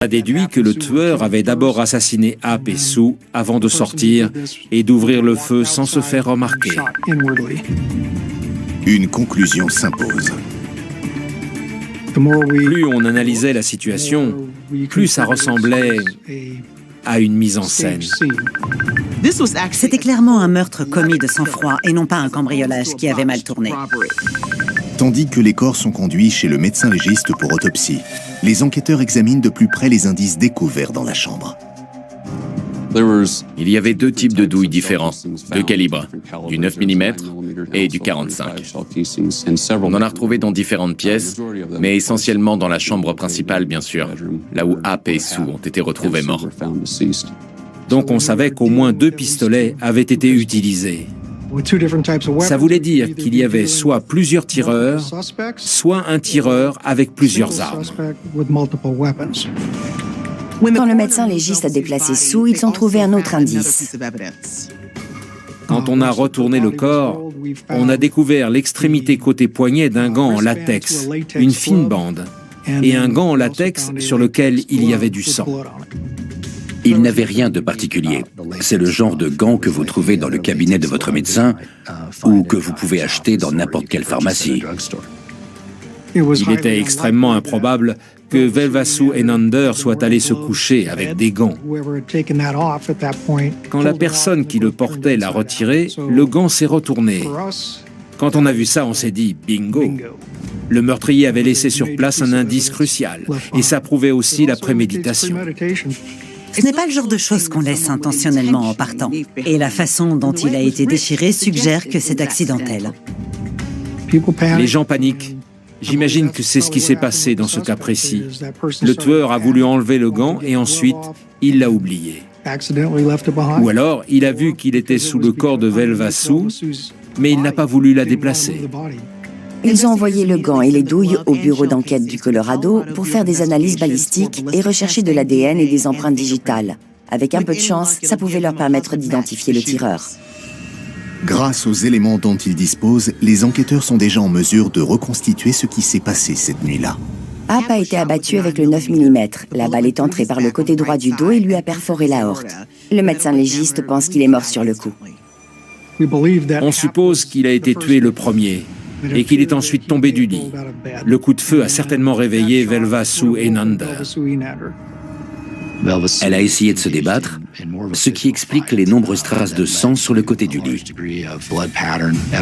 a déduit que le tueur avait d'abord assassiné Ap et Sue avant de sortir et d'ouvrir le feu sans se faire remarquer. Une conclusion s'impose. Plus on analysait la situation, plus ça ressemblait à une mise en scène. C'était clairement un meurtre commis de sang-froid et non pas un cambriolage qui avait mal tourné. Tandis que les corps sont conduits chez le médecin légiste pour autopsie, les enquêteurs examinent de plus près les indices découverts dans la chambre. Il y avait deux types de douilles différents, de calibre, du 9 mm et du 45. On en a retrouvé dans différentes pièces, mais essentiellement dans la chambre principale, bien sûr, là où Ap et Sue ont été retrouvés morts. Donc on savait qu'au moins 2 pistolets avaient été utilisés. Ça voulait dire qu'il y avait soit plusieurs tireurs, soit un tireur avec plusieurs armes. Quand le médecin légiste a déplacé Sue, ils ont trouvé un autre indice. Quand on a retourné le corps, on a découvert l'extrémité côté poignet d'un gant en latex, une fine bande, et un gant en latex sur lequel il y avait du sang. Il n'avait rien de particulier. C'est le genre de gants que vous trouvez dans le cabinet de votre médecin ou que vous pouvez acheter dans n'importe quelle pharmacie. Il était extrêmement improbable que Velvasu et Nander soient allés se coucher avec des gants. Quand la personne qui le portait l'a retiré, le gant s'est retourné. Quand on a vu ça, on s'est dit « bingo ». Le meurtrier avait laissé sur place un indice crucial, et ça prouvait aussi la préméditation. Ce n'est pas le genre de choses qu'on laisse intentionnellement en partant. Et la façon dont il a été déchiré suggère que c'est accidentel. Les gens paniquent. J'imagine que c'est ce qui s'est passé dans ce cas précis. Le tueur a voulu enlever le gant et ensuite, il l'a oublié. Ou alors, il a vu qu'il était sous le corps de Velvasu, mais il n'a pas voulu la déplacer. Ils ont envoyé le gant et les douilles au bureau d'enquête du Colorado pour faire des analyses balistiques et rechercher de l'ADN et des empreintes digitales. Avec un peu de chance, ça pouvait leur permettre d'identifier le tireur. Grâce aux éléments dont ils disposent, les enquêteurs sont déjà en mesure de reconstituer ce qui s'est passé cette nuit-là. Ap a été abattu avec le 9 mm. La balle est entrée par le côté droit du dos et lui a perforé l'aorte. Le médecin légiste pense qu'il est mort sur le coup. On suppose qu'il a été tué le premier et qu'il est ensuite tombé du lit. Le coup de feu a certainement réveillé Velvasu et Nander. Elle a essayé de se débattre, ce qui explique les nombreuses traces de sang sur le côté du lit.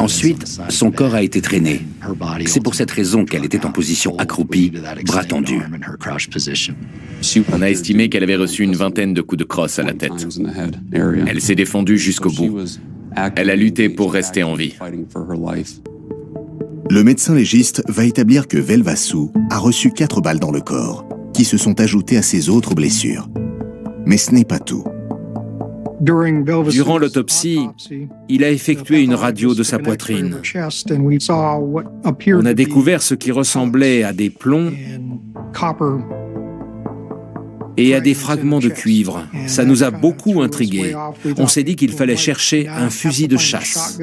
Ensuite, son corps a été traîné. C'est pour cette raison qu'elle était en position accroupie, bras tendus. On a estimé qu'elle avait reçu une vingtaine de coups de crosse à la tête. Elle s'est défendue jusqu'au bout. Elle a lutté pour rester en vie. Le médecin légiste va établir que Velvasu a reçu 4 balles dans le corps, qui se sont ajoutées à ses autres blessures. Mais ce n'est pas tout. Durant l'autopsie, il a effectué une radio de sa poitrine. On a découvert ce qui ressemblait à des plombs et à des fragments de cuivre. Ça nous a beaucoup intrigués. On s'est dit qu'il fallait chercher un fusil de chasse.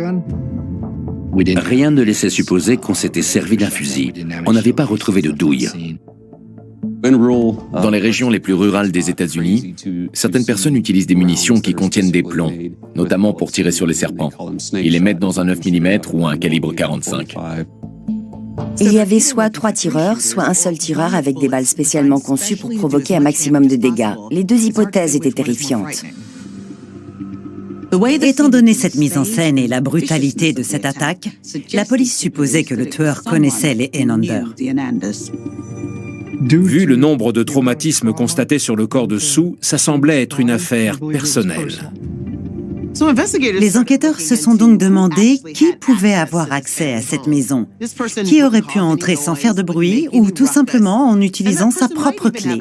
Rien ne laissait supposer qu'on s'était servi d'un fusil. On n'avait pas retrouvé de douille. Dans les régions les plus rurales des États-Unis, certaines personnes utilisent des munitions qui contiennent des plombs, notamment pour tirer sur les serpents. Ils les mettent dans un 9 mm ou un calibre 45. Il y avait soit 3 tireurs, soit un seul tireur avec des balles spécialement conçues pour provoquer un maximum de dégâts. Les 2 hypothèses étaient terrifiantes. Étant donné cette mise en scène et la brutalité de cette attaque, la police supposait que le tueur connaissait les Hernandez. Vu le nombre de traumatismes constatés sur le corps de Sue, ça semblait être une affaire personnelle. Les enquêteurs se sont donc demandé qui pouvait avoir accès à cette maison, qui aurait pu entrer sans faire de bruit ou tout simplement en utilisant sa propre clé.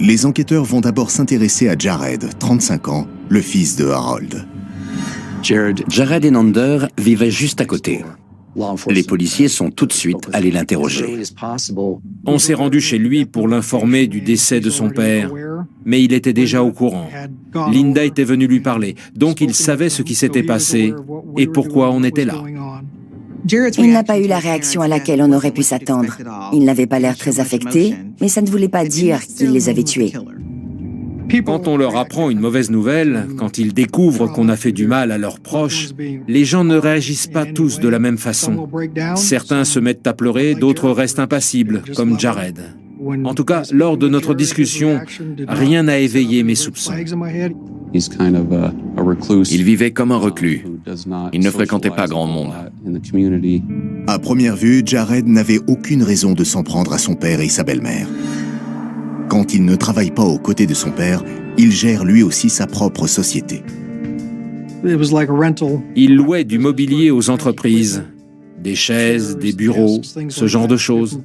Les enquêteurs vont d'abord s'intéresser à Jared, 35 ans, le fils de Harold. Jared et Nander vivaient juste à côté. Les policiers sont tout de suite allés l'interroger. On s'est rendu chez lui pour l'informer du décès de son père, mais il était déjà au courant. Linda était venue lui parler, donc il savait ce qui s'était passé et pourquoi on était là. Il n'a pas eu la réaction à laquelle on aurait pu s'attendre. Il n'avait pas l'air très affecté, mais ça ne voulait pas dire qu'il les avait tués. Quand on leur apprend une mauvaise nouvelle, quand ils découvrent qu'on a fait du mal à leurs proches, les gens ne réagissent pas tous de la même façon. Certains se mettent à pleurer, d'autres restent impassibles, comme Jared. En tout cas, lors de notre discussion, rien n'a éveillé mes soupçons. Il vivait comme un reclus. Il ne fréquentait pas grand monde. À première vue, Jared n'avait aucune raison de s'en prendre à son père et sa belle-mère. Quand il ne travaille pas aux côtés de son père, il gère lui aussi sa propre société. Il louait du mobilier aux entreprises, des chaises, des bureaux, ce genre de choses.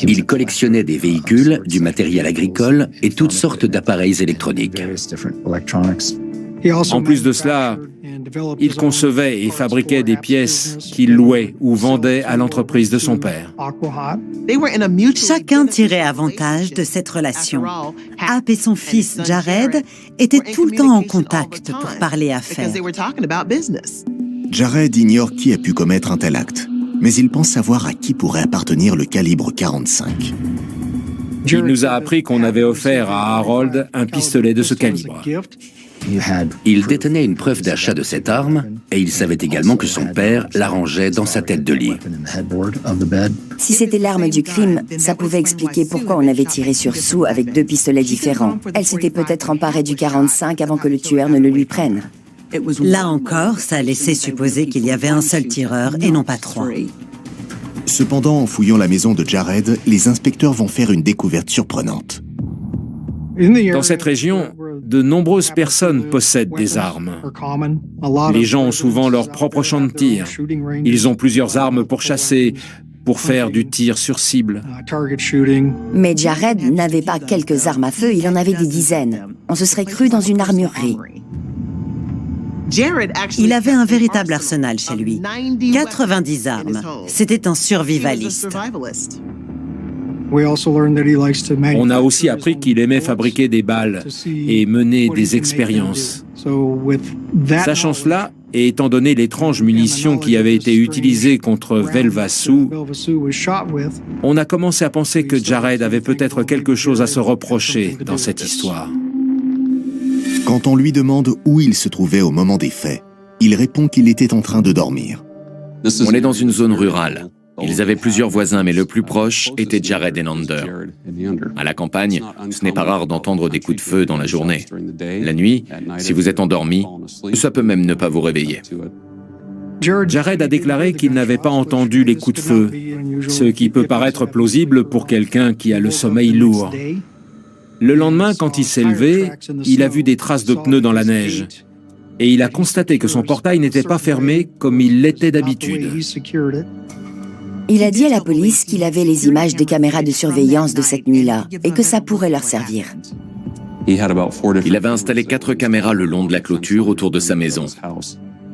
Il collectionnait des véhicules, du matériel agricole et toutes sortes d'appareils électroniques. En plus de cela, il concevait et fabriquait des pièces qu'il louait ou vendait à l'entreprise de son père. Chacun tirait avantage de cette relation. Hap et son fils Jared étaient tout le temps en contact pour parler affaires. Jared ignore qui a pu commettre un tel acte, mais il pense savoir à qui pourrait appartenir le calibre 45. Il nous a appris qu'on avait offert à Harold un pistolet de ce calibre. Il détenait une preuve d'achat de cette arme et il savait également que son père la rangeait dans sa tête de lit. Si c'était l'arme du crime, ça pouvait expliquer pourquoi on avait tiré sur Sue avec 2 pistolets différents. Elle s'était peut-être emparée du 45 avant que le tueur ne le lui prenne. Là encore, ça laissait supposer qu'il y avait un seul tireur et non pas 3. Cependant, en fouillant la maison de Jared, les inspecteurs vont faire une découverte surprenante. Dans cette région, de nombreuses personnes possèdent des armes. Les gens ont souvent leur propre champ de tir. Ils ont plusieurs armes pour chasser, pour faire du tir sur cible. Mais Jared n'avait pas quelques armes à feu, il en avait des dizaines. On se serait cru dans une armurerie. Il avait un véritable arsenal chez lui. 90 armes. C'était un survivaliste. On a aussi appris qu'il aimait fabriquer des balles et mener des expériences. Sachant cela, et étant donné l'étrange munition qui avait été utilisée contre Velva Sue, on a commencé à penser que Jared avait peut-être quelque chose à se reprocher dans cette histoire. Quand on lui demande où il se trouvait au moment des faits, il répond qu'il était en train de dormir. On est dans une zone rurale. Ils avaient plusieurs voisins, mais le plus proche était Jared et Nander. À la campagne, ce n'est pas rare d'entendre des coups de feu dans la journée. La nuit, si vous êtes endormi, ça peut même ne pas vous réveiller. Jared a déclaré qu'il n'avait pas entendu les coups de feu, ce qui peut paraître plausible pour quelqu'un qui a le sommeil lourd. Le lendemain, quand il s'est levé, il a vu des traces de pneus dans la neige. Et il a constaté que son portail n'était pas fermé comme il l'était d'habitude. Il a dit à la police qu'il avait les images des caméras de surveillance de cette nuit-là et que ça pourrait leur servir. Il avait installé 4 caméras le long de la clôture autour de sa maison.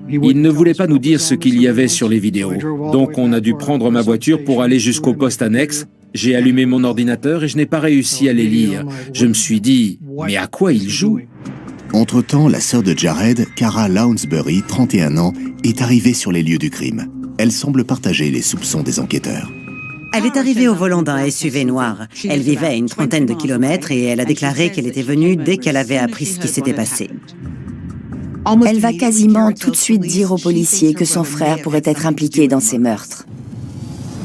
Il ne voulait pas nous dire ce qu'il y avait sur les vidéos. Donc on a dû prendre ma voiture pour aller jusqu'au poste annexe. J'ai allumé mon ordinateur et je n'ai pas réussi à les lire. Je me suis dit, mais à quoi il joue ? Entre-temps, la sœur de Jared, Cara Lounsbury, 31 ans, est arrivée sur les lieux du crime. Elle semble partager les soupçons des enquêteurs. Elle est arrivée au volant d'un SUV noir. Elle vivait à une trentaine de kilomètres et elle a déclaré qu'elle était venue dès qu'elle avait appris ce qui s'était passé. Elle va quasiment tout de suite dire aux policiers que son frère pourrait être impliqué dans ces meurtres.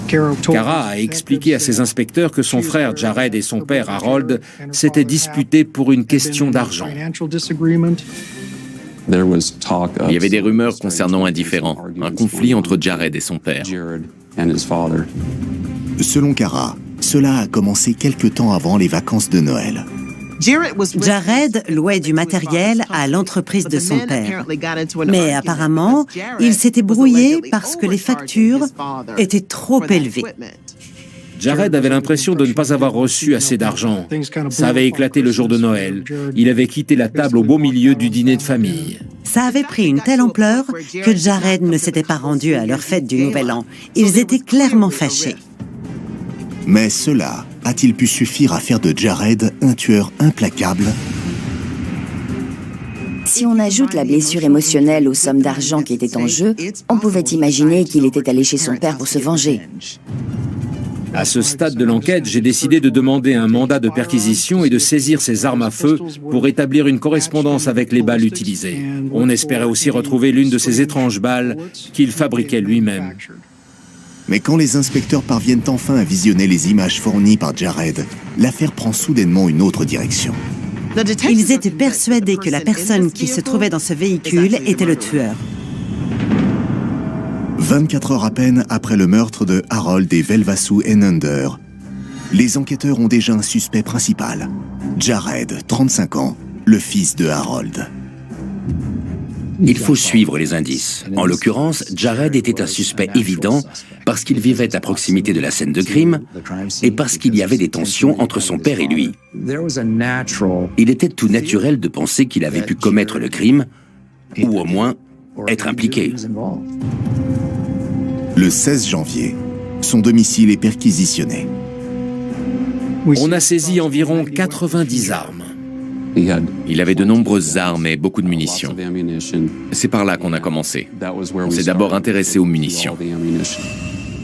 Cara a expliqué à ses inspecteurs que son frère Jared et son père Harold s'étaient disputés pour une question d'argent. Il y avait des rumeurs concernant un différend, un conflit entre Jared et son père. Selon Cara, cela a commencé quelque temps avant les vacances de Noël. Jared louait du matériel à l'entreprise de son père. Mais apparemment, il s'était brouillé parce que les factures étaient trop élevées. Jared avait l'impression de ne pas avoir reçu assez d'argent. Ça avait éclaté le jour de Noël. Il avait quitté la table au beau milieu du dîner de famille. Ça avait pris une telle ampleur que Jared ne s'était pas rendu à leur fête du Nouvel An. Ils étaient clairement fâchés. Mais cela a-t-il pu suffire à faire de Jared un tueur implacable ? Si on ajoute la blessure émotionnelle aux sommes d'argent qui étaient en jeu, on pouvait imaginer qu'il était allé chez son père pour se venger. À ce stade de l'enquête, j'ai décidé de demander un mandat de perquisition et de saisir ses armes à feu pour établir une correspondance avec les balles utilisées. On espérait aussi retrouver l'une de ces étranges balles qu'il fabriquait lui-même. Mais quand les inspecteurs parviennent enfin à visionner les images fournies par Jared, l'affaire prend soudainement une autre direction. Ils étaient persuadés que la personne qui se trouvait dans ce véhicule était le tueur. 24 heures à peine après le meurtre de Harold et Velvassou Enander, les enquêteurs ont déjà un suspect principal, Jared, 35 ans, le fils de Harold. Il faut suivre les indices. En l'occurrence, Jared était un suspect évident parce qu'il vivait à proximité de la scène de crime et parce qu'il y avait des tensions entre son père et lui. Il était tout naturel de penser qu'il avait pu commettre le crime ou au moins être impliqué. Le 16 janvier, son domicile est perquisitionné. On a saisi environ 90 armes. Il avait de nombreuses armes et beaucoup de munitions. C'est par là qu'on a commencé. On s'est d'abord intéressé aux munitions.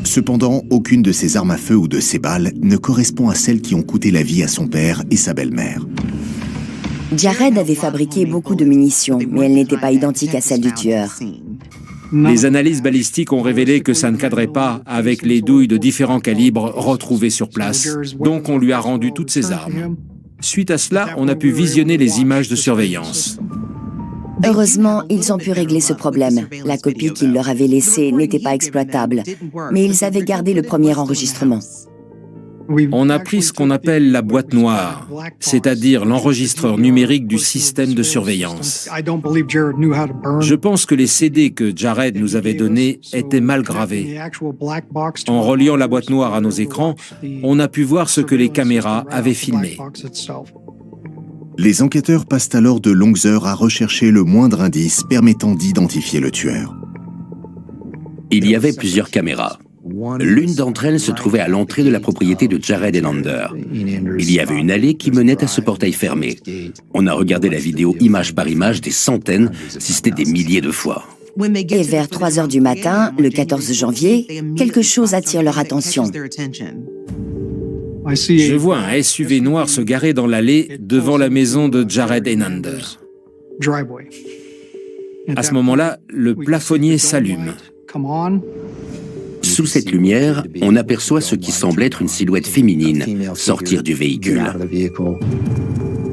Cependant, aucune de ces armes à feu ou de ces balles ne correspond à celles qui ont coûté la vie à son père et sa belle-mère. Jared avait fabriqué beaucoup de munitions, mais elles n'étaient pas identiques à celles du tueur. Les analyses balistiques ont révélé que ça ne cadrait pas avec les douilles de différents calibres retrouvées sur place. Donc on lui a rendu toutes ses armes. Suite à cela, on a pu visionner les images de surveillance. Heureusement, ils ont pu régler ce problème. La copie qu'ils leur avaient laissée n'était pas exploitable, mais ils avaient gardé le premier enregistrement. On a pris ce qu'on appelle la boîte noire, c'est-à-dire l'enregistreur numérique du système de surveillance. Je pense que les CD que Jared nous avait donnés étaient mal gravés. En reliant la boîte noire à nos écrans, on a pu voir ce que les caméras avaient filmé. Les enquêteurs passent alors de longues heures à rechercher le moindre indice permettant d'identifier le tueur. Il y avait plusieurs caméras. L'une d'entre elles se trouvait à l'entrée de la propriété de Jared Enander. Il y avait une allée qui menait à ce portail fermé. On a regardé la vidéo image par image des centaines, si c'était des milliers de fois. Et vers 3 heures du matin, le 14 janvier, quelque chose attire leur attention. Je vois un SUV noir se garer dans l'allée devant la maison de Jared Enander. À ce moment-là, le plafonnier s'allume. Sous cette lumière, on aperçoit ce qui semble être une silhouette féminine sortir du véhicule.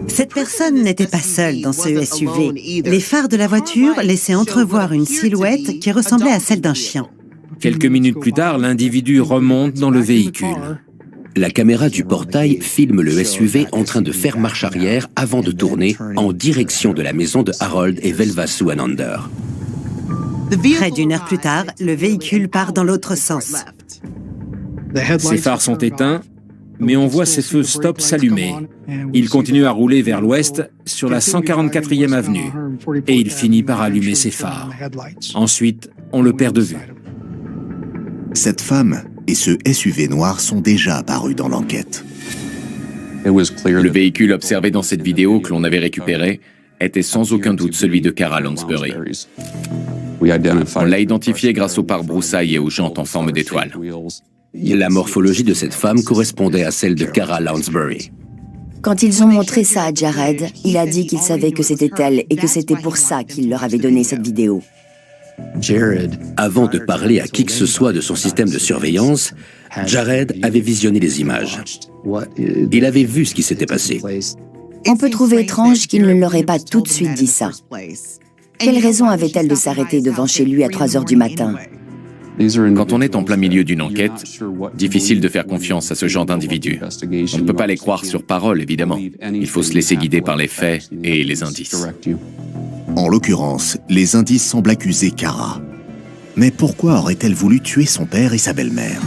Cette personne n'était pas seule dans ce SUV. Les phares de la voiture laissaient entrevoir une silhouette qui ressemblait à celle d'un chien. Quelques minutes plus tard, l'individu remonte dans le véhicule. La caméra du portail filme le SUV en train de faire marche arrière avant de tourner en direction de la maison de Harold et Velvassou Enander. Près d'une heure plus tard, le véhicule part dans l'autre sens. Ses phares sont éteints, mais on voit ses feux stop s'allumer. Il continue à rouler vers l'ouest sur la 144e avenue et il finit par allumer ses phares. Ensuite, on le perd de vue. Cette femme et ce SUV noir sont déjà apparus dans l'enquête. Le véhicule observé dans cette vidéo que l'on avait récupéré était sans aucun doute celui de Cara Lansbury. On l'a identifié grâce aux pare-broussailles et aux jantes en forme d'étoile. La morphologie de cette femme correspondait à celle de Cara Lansbury. Quand ils ont montré ça à Jared, il a dit qu'il savait que c'était elle et que c'était pour ça qu'il leur avait donné cette vidéo. Avant de parler à qui que ce soit de son système de surveillance, Jared avait visionné les images. Il avait vu ce qui s'était passé. On peut trouver étrange qu'il ne leur ait pas tout de suite dit ça. Quelle raison avait-elle de s'arrêter devant chez lui à 3 heures du matin? Quand on est en plein milieu d'une enquête, difficile de faire confiance à ce genre d'individus. On ne peut pas les croire sur parole, évidemment. Il faut se laisser guider par les faits et les indices. En l'occurrence, les indices semblent accuser Cara. Mais pourquoi aurait-elle voulu tuer son père et sa belle-mère?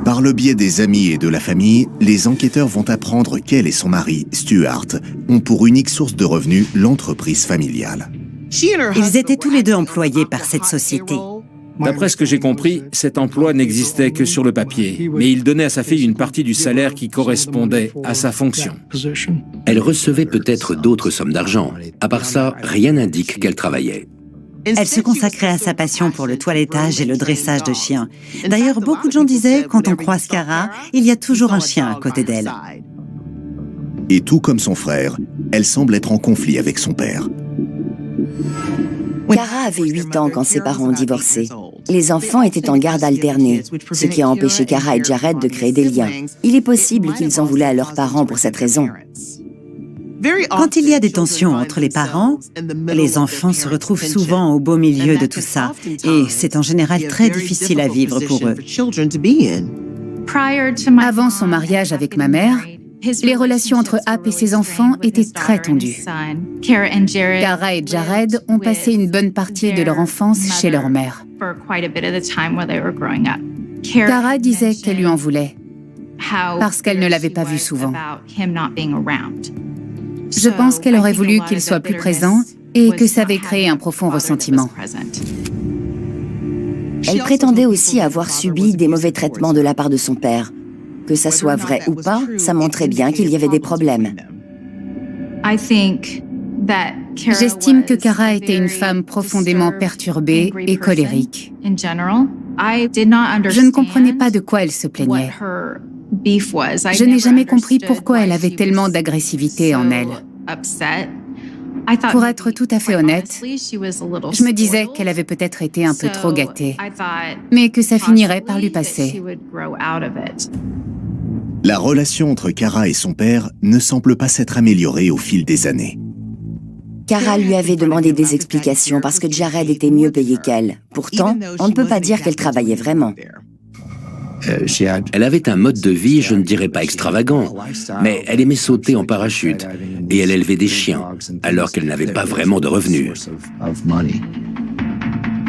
Par le biais des amis et de la famille, les enquêteurs vont apprendre qu'elle et son mari, Stuart, ont pour unique source de revenus l'entreprise familiale. Ils étaient tous les deux employés par cette société. D'après ce que j'ai compris, cet emploi n'existait que sur le papier, mais il donnait à sa fille une partie du salaire qui correspondait à sa fonction. Elle recevait peut-être d'autres sommes d'argent. À part ça, rien n'indique qu'elle travaillait. Elle se consacrait à sa passion pour le toilettage et le dressage de chiens. D'ailleurs, beaucoup de gens disaient, quand on croise Cara, il y a toujours un chien à côté d'elle. Et tout comme son frère, elle semble être en conflit avec son père. Cara avait 8 ans quand ses parents ont divorcé. Les enfants étaient en garde alternée, ce qui a empêché Cara et Jared de créer des liens. Il est possible qu'ils en voulaient à leurs parents pour cette raison. Quand il y a des tensions entre les parents, les enfants se retrouvent souvent au beau milieu de tout ça, et c'est en général très difficile à vivre pour eux. Avant son mariage avec ma mère, les relations entre Hap et ses enfants étaient très tendues. Cara et Jared ont passé une bonne partie de leur enfance chez leur mère. Cara disait qu'elle lui en voulait, parce qu'elle ne l'avait pas vu souvent. Je pense qu'elle aurait voulu qu'il soit plus présent et que ça avait créé un profond ressentiment. Elle prétendait aussi avoir subi des mauvais traitements de la part de son père. Que ça soit vrai ou pas, ça montrait bien qu'il y avait des problèmes. J'estime que Cara était une femme profondément perturbée et colérique. Je ne comprenais pas de quoi elle se plaignait. Je n'ai jamais compris pourquoi elle avait tellement d'agressivité en elle. Pour être tout à fait honnête, je me disais qu'elle avait peut-être été un peu trop gâtée, mais que ça finirait par lui passer. La relation entre Cara et son père ne semble pas s'être améliorée au fil des années. Cara lui avait demandé des explications parce que Jared était mieux payé qu'elle. Pourtant, on ne peut pas dire qu'elle travaillait vraiment. Elle avait un mode de vie, je ne dirais pas extravagant, mais elle aimait sauter en parachute et elle élevait des chiens, alors qu'elle n'avait pas vraiment de revenus.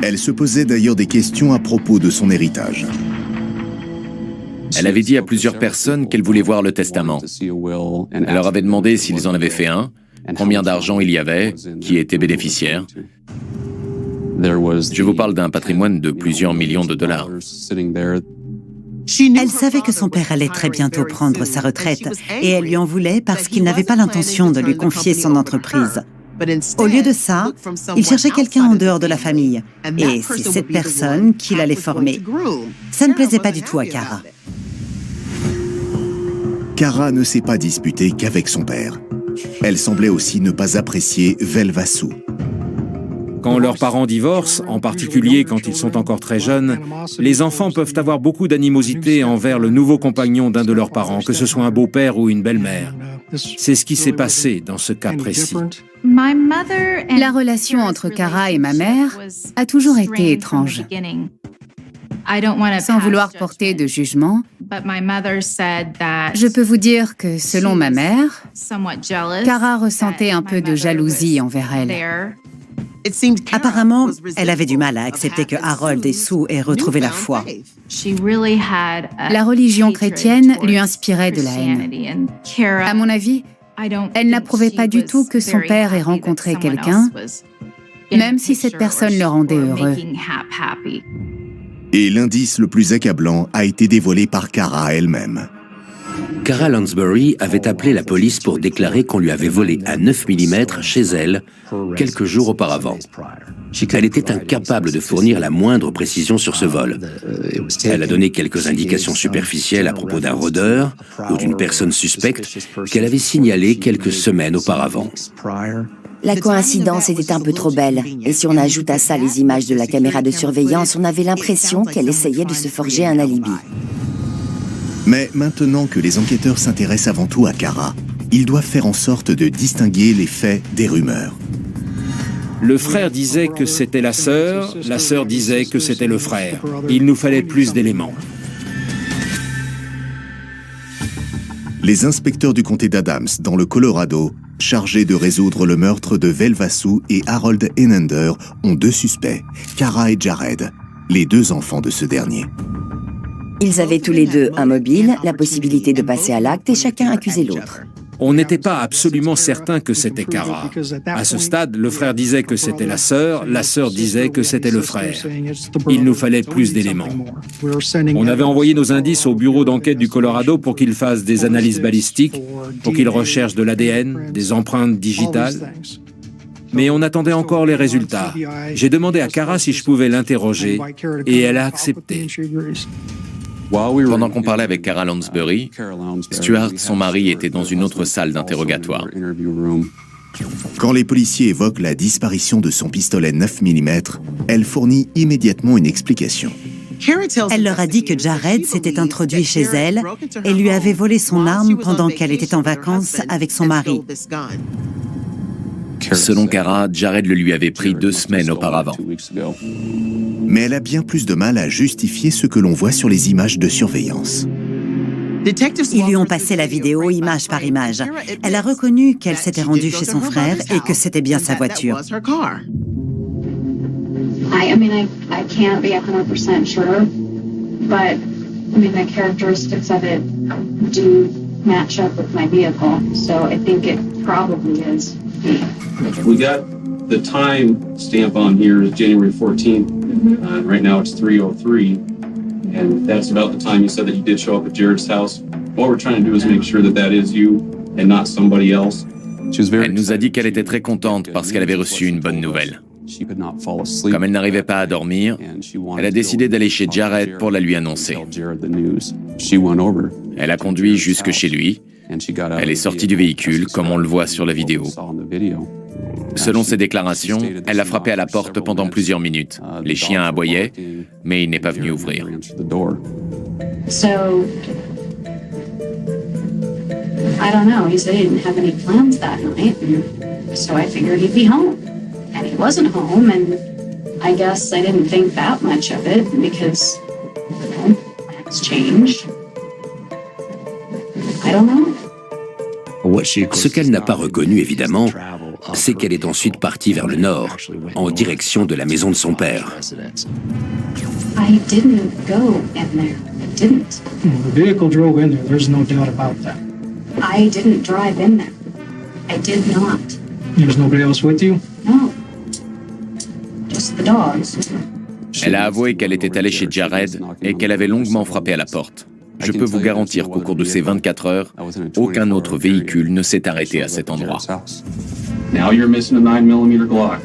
Elle se posait d'ailleurs des questions à propos de son héritage. Elle avait dit à plusieurs personnes qu'elle voulait voir le testament. Elle leur avait demandé s'ils en avaient fait un, combien d'argent il y avait, qui était bénéficiaire. Je vous parle d'un patrimoine de plusieurs millions de dollars. Elle savait que son père allait très bientôt prendre sa retraite et elle lui en voulait parce qu'il n'avait pas l'intention de lui confier son entreprise. Au lieu de ça, il cherchait quelqu'un en dehors de la famille. Et c'est cette personne qu'il allait former. Ça ne plaisait pas du tout à Cara. Cara ne s'est pas disputée qu'avec son père. Elle semblait aussi ne pas apprécier Velvassou. Quand leurs parents divorcent, en particulier quand ils sont encore très jeunes, les enfants peuvent avoir beaucoup d'animosité envers le nouveau compagnon d'un de leurs parents, que ce soit un beau-père ou une belle-mère. C'est ce qui s'est passé dans ce cas précis. La relation entre Cara et ma mère a toujours été étrange. Sans vouloir porter de jugement, je peux vous dire que, selon ma mère, Cara ressentait un peu de jalousie envers elle. Apparemment, elle avait du mal à accepter que Harold et Sue aient retrouvé la foi. La religion chrétienne lui inspirait de la haine. À mon avis, elle n'approuvait pas du tout que son père ait rencontré quelqu'un, même si cette personne le rendait heureux. Et l'indice le plus accablant a été dévoilé par Cara elle-même. Cara Lansbury avait appelé la police pour déclarer qu'on lui avait volé un 9 mm chez elle quelques jours auparavant. Elle était incapable de fournir la moindre précision sur ce vol. Elle a donné quelques indications superficielles à propos d'un rôdeur ou d'une personne suspecte qu'elle avait signalée quelques semaines auparavant. La coïncidence était un peu trop belle, et si on ajoute à ça les images de la caméra de surveillance, on avait l'impression qu'elle essayait de se forger un alibi. Mais maintenant que les enquêteurs s'intéressent avant tout à Cara, ils doivent faire en sorte de distinguer les faits des rumeurs. Le frère disait que c'était la sœur disait que c'était le frère. Il nous fallait plus d'éléments. Les inspecteurs du comté d'Adams, dans le Colorado, chargés de résoudre le meurtre de Velvassou et Harold Enander, ont deux suspects, Cara et Jared, les deux enfants de ce dernier. Ils avaient tous les deux un mobile, la possibilité de passer à l'acte et chacun accusait l'autre. On n'était pas absolument certain que c'était Kara. À ce stade, le frère disait que c'était la sœur disait que c'était le frère. Il nous fallait plus d'éléments. On avait envoyé nos indices au bureau d'enquête du Colorado pour qu'ils fassent des analyses balistiques, pour qu'ils recherchent de l'ADN, des empreintes digitales. Mais on attendait encore les résultats. J'ai demandé à Kara si je pouvais l'interroger et elle a accepté. Pendant qu'on parlait avec Kara Lounsbury, Stuart, son mari, était dans une autre salle d'interrogatoire. Quand les policiers évoquent la disparition de son pistolet 9 mm, elle fournit immédiatement une explication. Elle leur a dit que Jared s'était introduit chez elle et lui avait volé son arme pendant qu'elle était en vacances avec son mari. Selon Kara, Jared le lui avait pris 2 semaines auparavant. Mais elle a bien plus de mal à justifier ce que l'on voit sur les images de surveillance. Ils lui ont passé la vidéo image par image. Elle a reconnu qu'elle s'était rendue chez son frère et que c'était bien sa voiture. I can't be 100% sure, but the characteristics of it do match up with my vehicle, so I think it probably is me. We got the time stamp on here is January 14th. Right now it's 3:03, and that's about the time you said that you did show up at Jared's house. What we're trying to do is make sure that that is you and not somebody else. Elle nous a dit qu'elle était très contente parce qu'elle avait reçu une bonne nouvelle. Comme elle n'arrivait pas à dormir, elle a décidé d'aller chez Jared pour la lui annoncer. Elle a conduit jusque chez lui. Elle est sortie du véhicule, comme on le voit sur la vidéo. Selon ses déclarations, elle a frappé à la porte pendant plusieurs minutes. Les chiens aboyaient, mais il n'est pas venu ouvrir. So, I don't know. He said he didn't have any plans that night, so I figured he'd be home. And he wasn't home, and I guess I didn't think that much of it because, plans change. I don't know. Ce qu'elle n'a pas reconnu, évidemment, c'est qu'elle est ensuite partie vers le nord, en direction de la maison de son père. I didn't go in there. I didn't. The vehicle drove in there. There's no doubt about that. I didn't drive in there. I did not. There's nobody else with you? No. Just the dogs. Elle a avoué qu'elle était allée chez Jared et qu'elle avait longuement frappé à la porte. Je peux vous garantir qu'au cours de ces 24 heures, aucun autre véhicule ne s'est arrêté à cet endroit. Now you're missing a 9mm Glock.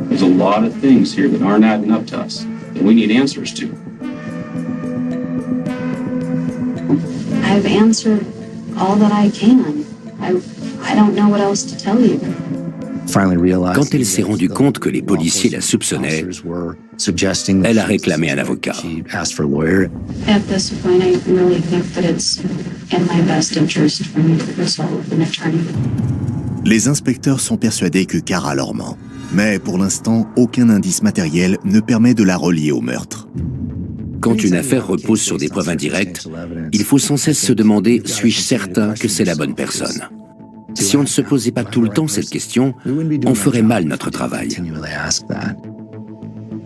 There's a lot of things here that aren't adding up to us that we need answers to. I've answered all that I can. I don't know what else to tell you. Quand elle s'est rendue compte que les policiers la soupçonnaient, elle a réclamé un avocat. At this point, I really think that it's in my best interest for me to consult with an attorney. Les inspecteurs sont persuadés que Kara leur ment. Mais pour l'instant, aucun indice matériel ne permet de la relier au meurtre. Quand une affaire repose sur des preuves indirectes, il faut sans cesse se demander « suis-je certain que c'est la bonne personne ?» Si on ne se posait pas tout le temps cette question, on ferait mal notre travail.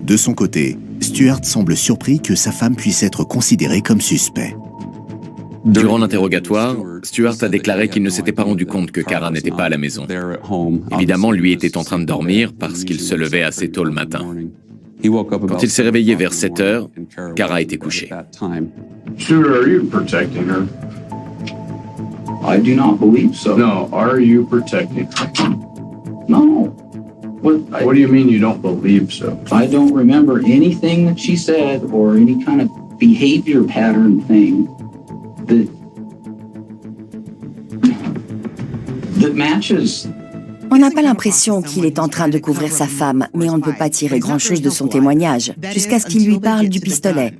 De son côté, Stuart semble surpris que sa femme puisse être considérée comme suspect. Durant l'interrogatoire, Stuart a déclaré qu'il ne s'était pas rendu compte que Kara n'était pas à la maison. Évidemment, lui était en train de dormir parce qu'il se levait assez tôt le matin. Quand il s'est réveillé vers 7 heures, Kara était couchée. Stuart, are you protecting her? I do not believe so. No, are you protecting her? No. What do you mean you don't believe so? I don't remember anything that she said or any kind of behavior pattern thing that matches. On n'a pas l'impression qu'il est en train de couvrir sa femme, mais on ne peut pas tirer grand-chose de son témoignage, jusqu'à ce qu'il lui parle du pistolet.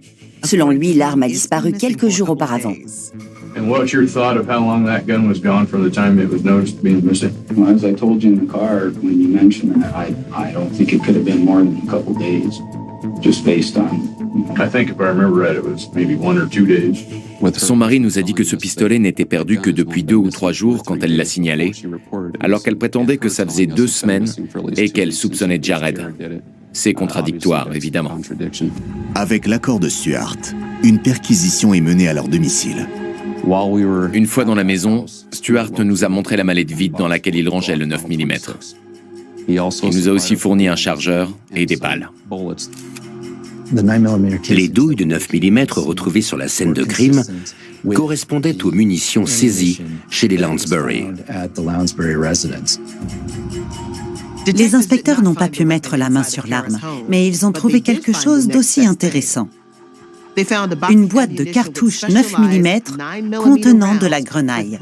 Selon lui, l'arme a disparu quelques jours auparavant. And what's your thought of how long that gun was gone from the time it was noticed being missing? Well, as I told you in the car when you mentioned that, I don't think it could have been more than a couple days, just based on. I think if I remember right, it was maybe 1 or 2 days. Son mari nous a dit que ce pistolet n'était perdu que depuis 2 ou 3 jours quand elle l'a signalé, alors qu'elle prétendait que ça faisait 2 semaines et qu'elle soupçonnait Jared. C'est contradictoire, évidemment. Avec l'accord de Stuart, une perquisition est menée à leur domicile. Une fois dans la maison, Stuart nous a montré la mallette vide dans laquelle il rangeait le 9 mm. Il nous a aussi fourni un chargeur et des balles. Les douilles de 9 mm retrouvées sur la scène de crime correspondaient aux munitions saisies chez les Lounsbury. Les inspecteurs n'ont pas pu mettre la main sur l'arme, mais ils ont trouvé quelque chose d'aussi intéressant. Une boîte de cartouches 9 mm contenant de la grenaille.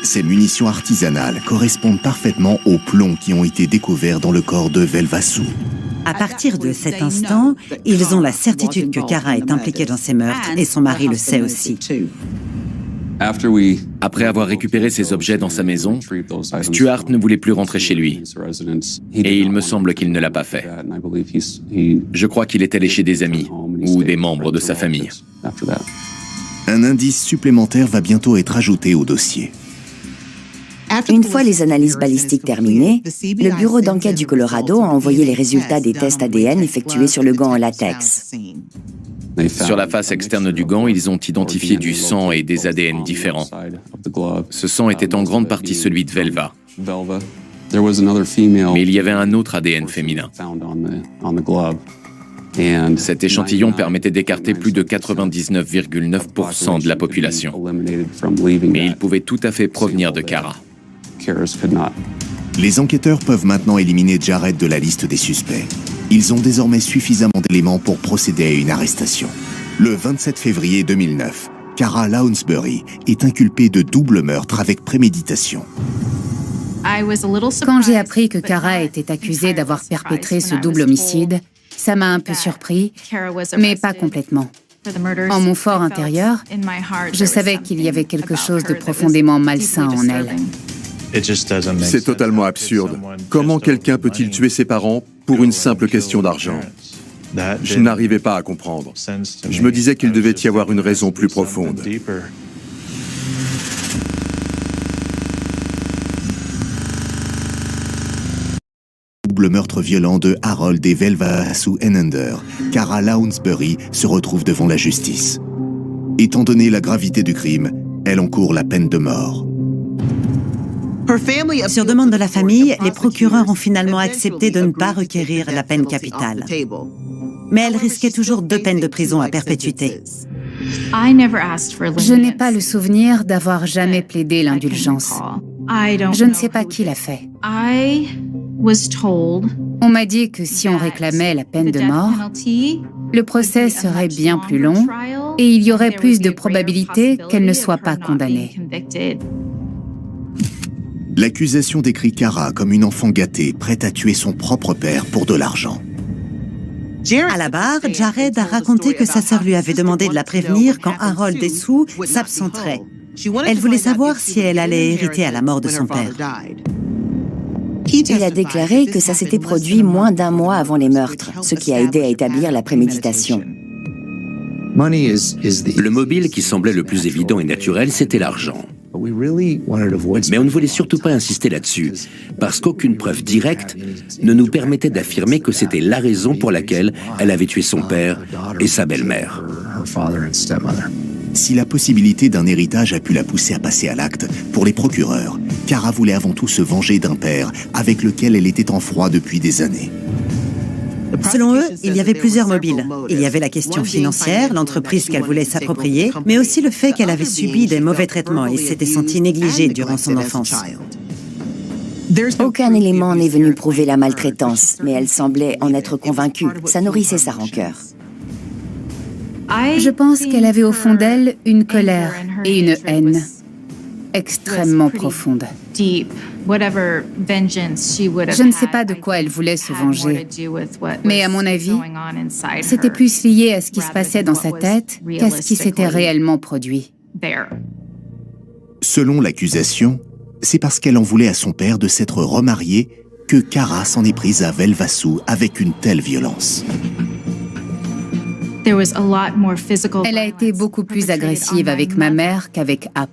Ces munitions artisanales correspondent parfaitement aux plombs qui ont été découverts dans le corps de Velvassou. À partir de cet instant, ils ont la certitude que Cara est impliquée dans ces meurtres et son mari le sait aussi. Après avoir récupéré ces objets dans sa maison, Stuart ne voulait plus rentrer chez lui. Et il me semble qu'il ne l'a pas fait. Je crois qu'il est allé chez des amis ou des membres de sa famille. Un indice supplémentaire va bientôt être ajouté au dossier. Une fois les analyses balistiques terminées, le bureau d'enquête du Colorado a envoyé les résultats des tests ADN effectués sur le gant en latex. Sur la face externe du gant, ils ont identifié du sang et des ADN différents. Ce sang était en grande partie celui de Velva. Mais il y avait un autre ADN féminin. Cet échantillon permettait d'écarter plus de 99,9% de la population. Mais il pouvait tout à fait provenir de Cara. Les enquêteurs peuvent maintenant éliminer Jared de la liste des suspects. Ils ont désormais suffisamment d'éléments pour procéder à une arrestation. Le 27 février 2009, Cara Lounsbury est inculpée de double meurtre avec préméditation. Quand j'ai appris que Cara était accusée d'avoir perpétré ce double homicide, ça m'a un peu surpris, mais pas complètement. En mon fort intérieur, je savais qu'il y avait quelque chose de profondément malsain en elle. C'est totalement absurde. Comment quelqu'un peut-il tuer ses parents pour une simple question d'argent? Je n'arrivais pas à comprendre. Je me disais qu'il devait y avoir une raison plus profonde. Double meurtre violent de Harold et Velvassou Enander, Cara Lounsbury se retrouve devant la justice. Étant donné la gravité du crime, elle encourt la peine de mort. Sur demande de la famille, les procureurs ont finalement accepté de ne pas requérir la peine capitale. Mais elle risquait toujours 2 peines de prison à perpétuité. Je n'ai pas le souvenir d'avoir jamais plaidé l'indulgence. Je ne sais pas qui l'a fait. On m'a dit que si on réclamait la peine de mort, le procès serait bien plus long et il y aurait plus de probabilités qu'elle ne soit pas condamnée. L'accusation décrit Cara comme une enfant gâtée, prête à tuer son propre père pour de l'argent. À la barre, Jared a raconté que sa sœur lui avait demandé de la prévenir quand Harold et Sue s'absenteraient. Elle voulait savoir si elle allait hériter à la mort de son père. Il a déclaré que ça s'était produit moins d'1 mois avant les meurtres, ce qui a aidé à établir la préméditation. Le mobile qui semblait le plus évident et naturel, c'était l'argent. Mais on ne voulait surtout pas insister là-dessus, parce qu'aucune preuve directe ne nous permettait d'affirmer que c'était la raison pour laquelle elle avait tué son père et sa belle-mère. Si la possibilité d'un héritage a pu la pousser à passer à l'acte, pour les procureurs, Cara voulait avant tout se venger d'un père avec lequel elle était en froid depuis des années. Selon eux, il y avait plusieurs mobiles. Il y avait la question financière, l'entreprise qu'elle voulait s'approprier, mais aussi le fait qu'elle avait subi des mauvais traitements et s'était sentie négligée durant son enfance. Aucun élément n'est venu prouver la maltraitance, mais elle semblait en être convaincue. Ça nourrissait sa rancœur. Je pense qu'elle avait au fond d'elle une colère et une haine extrêmement profonde. Je ne sais pas de quoi elle voulait se venger, mais à mon avis, c'était plus lié à ce qui se passait dans sa tête qu'à ce qui s'était réellement produit. Selon l'accusation, c'est parce qu'elle en voulait à son père de s'être remariée que Cara s'en est prise à Velvassou avec une telle violence. Elle a été beaucoup plus agressive avec ma mère qu'avec Hap.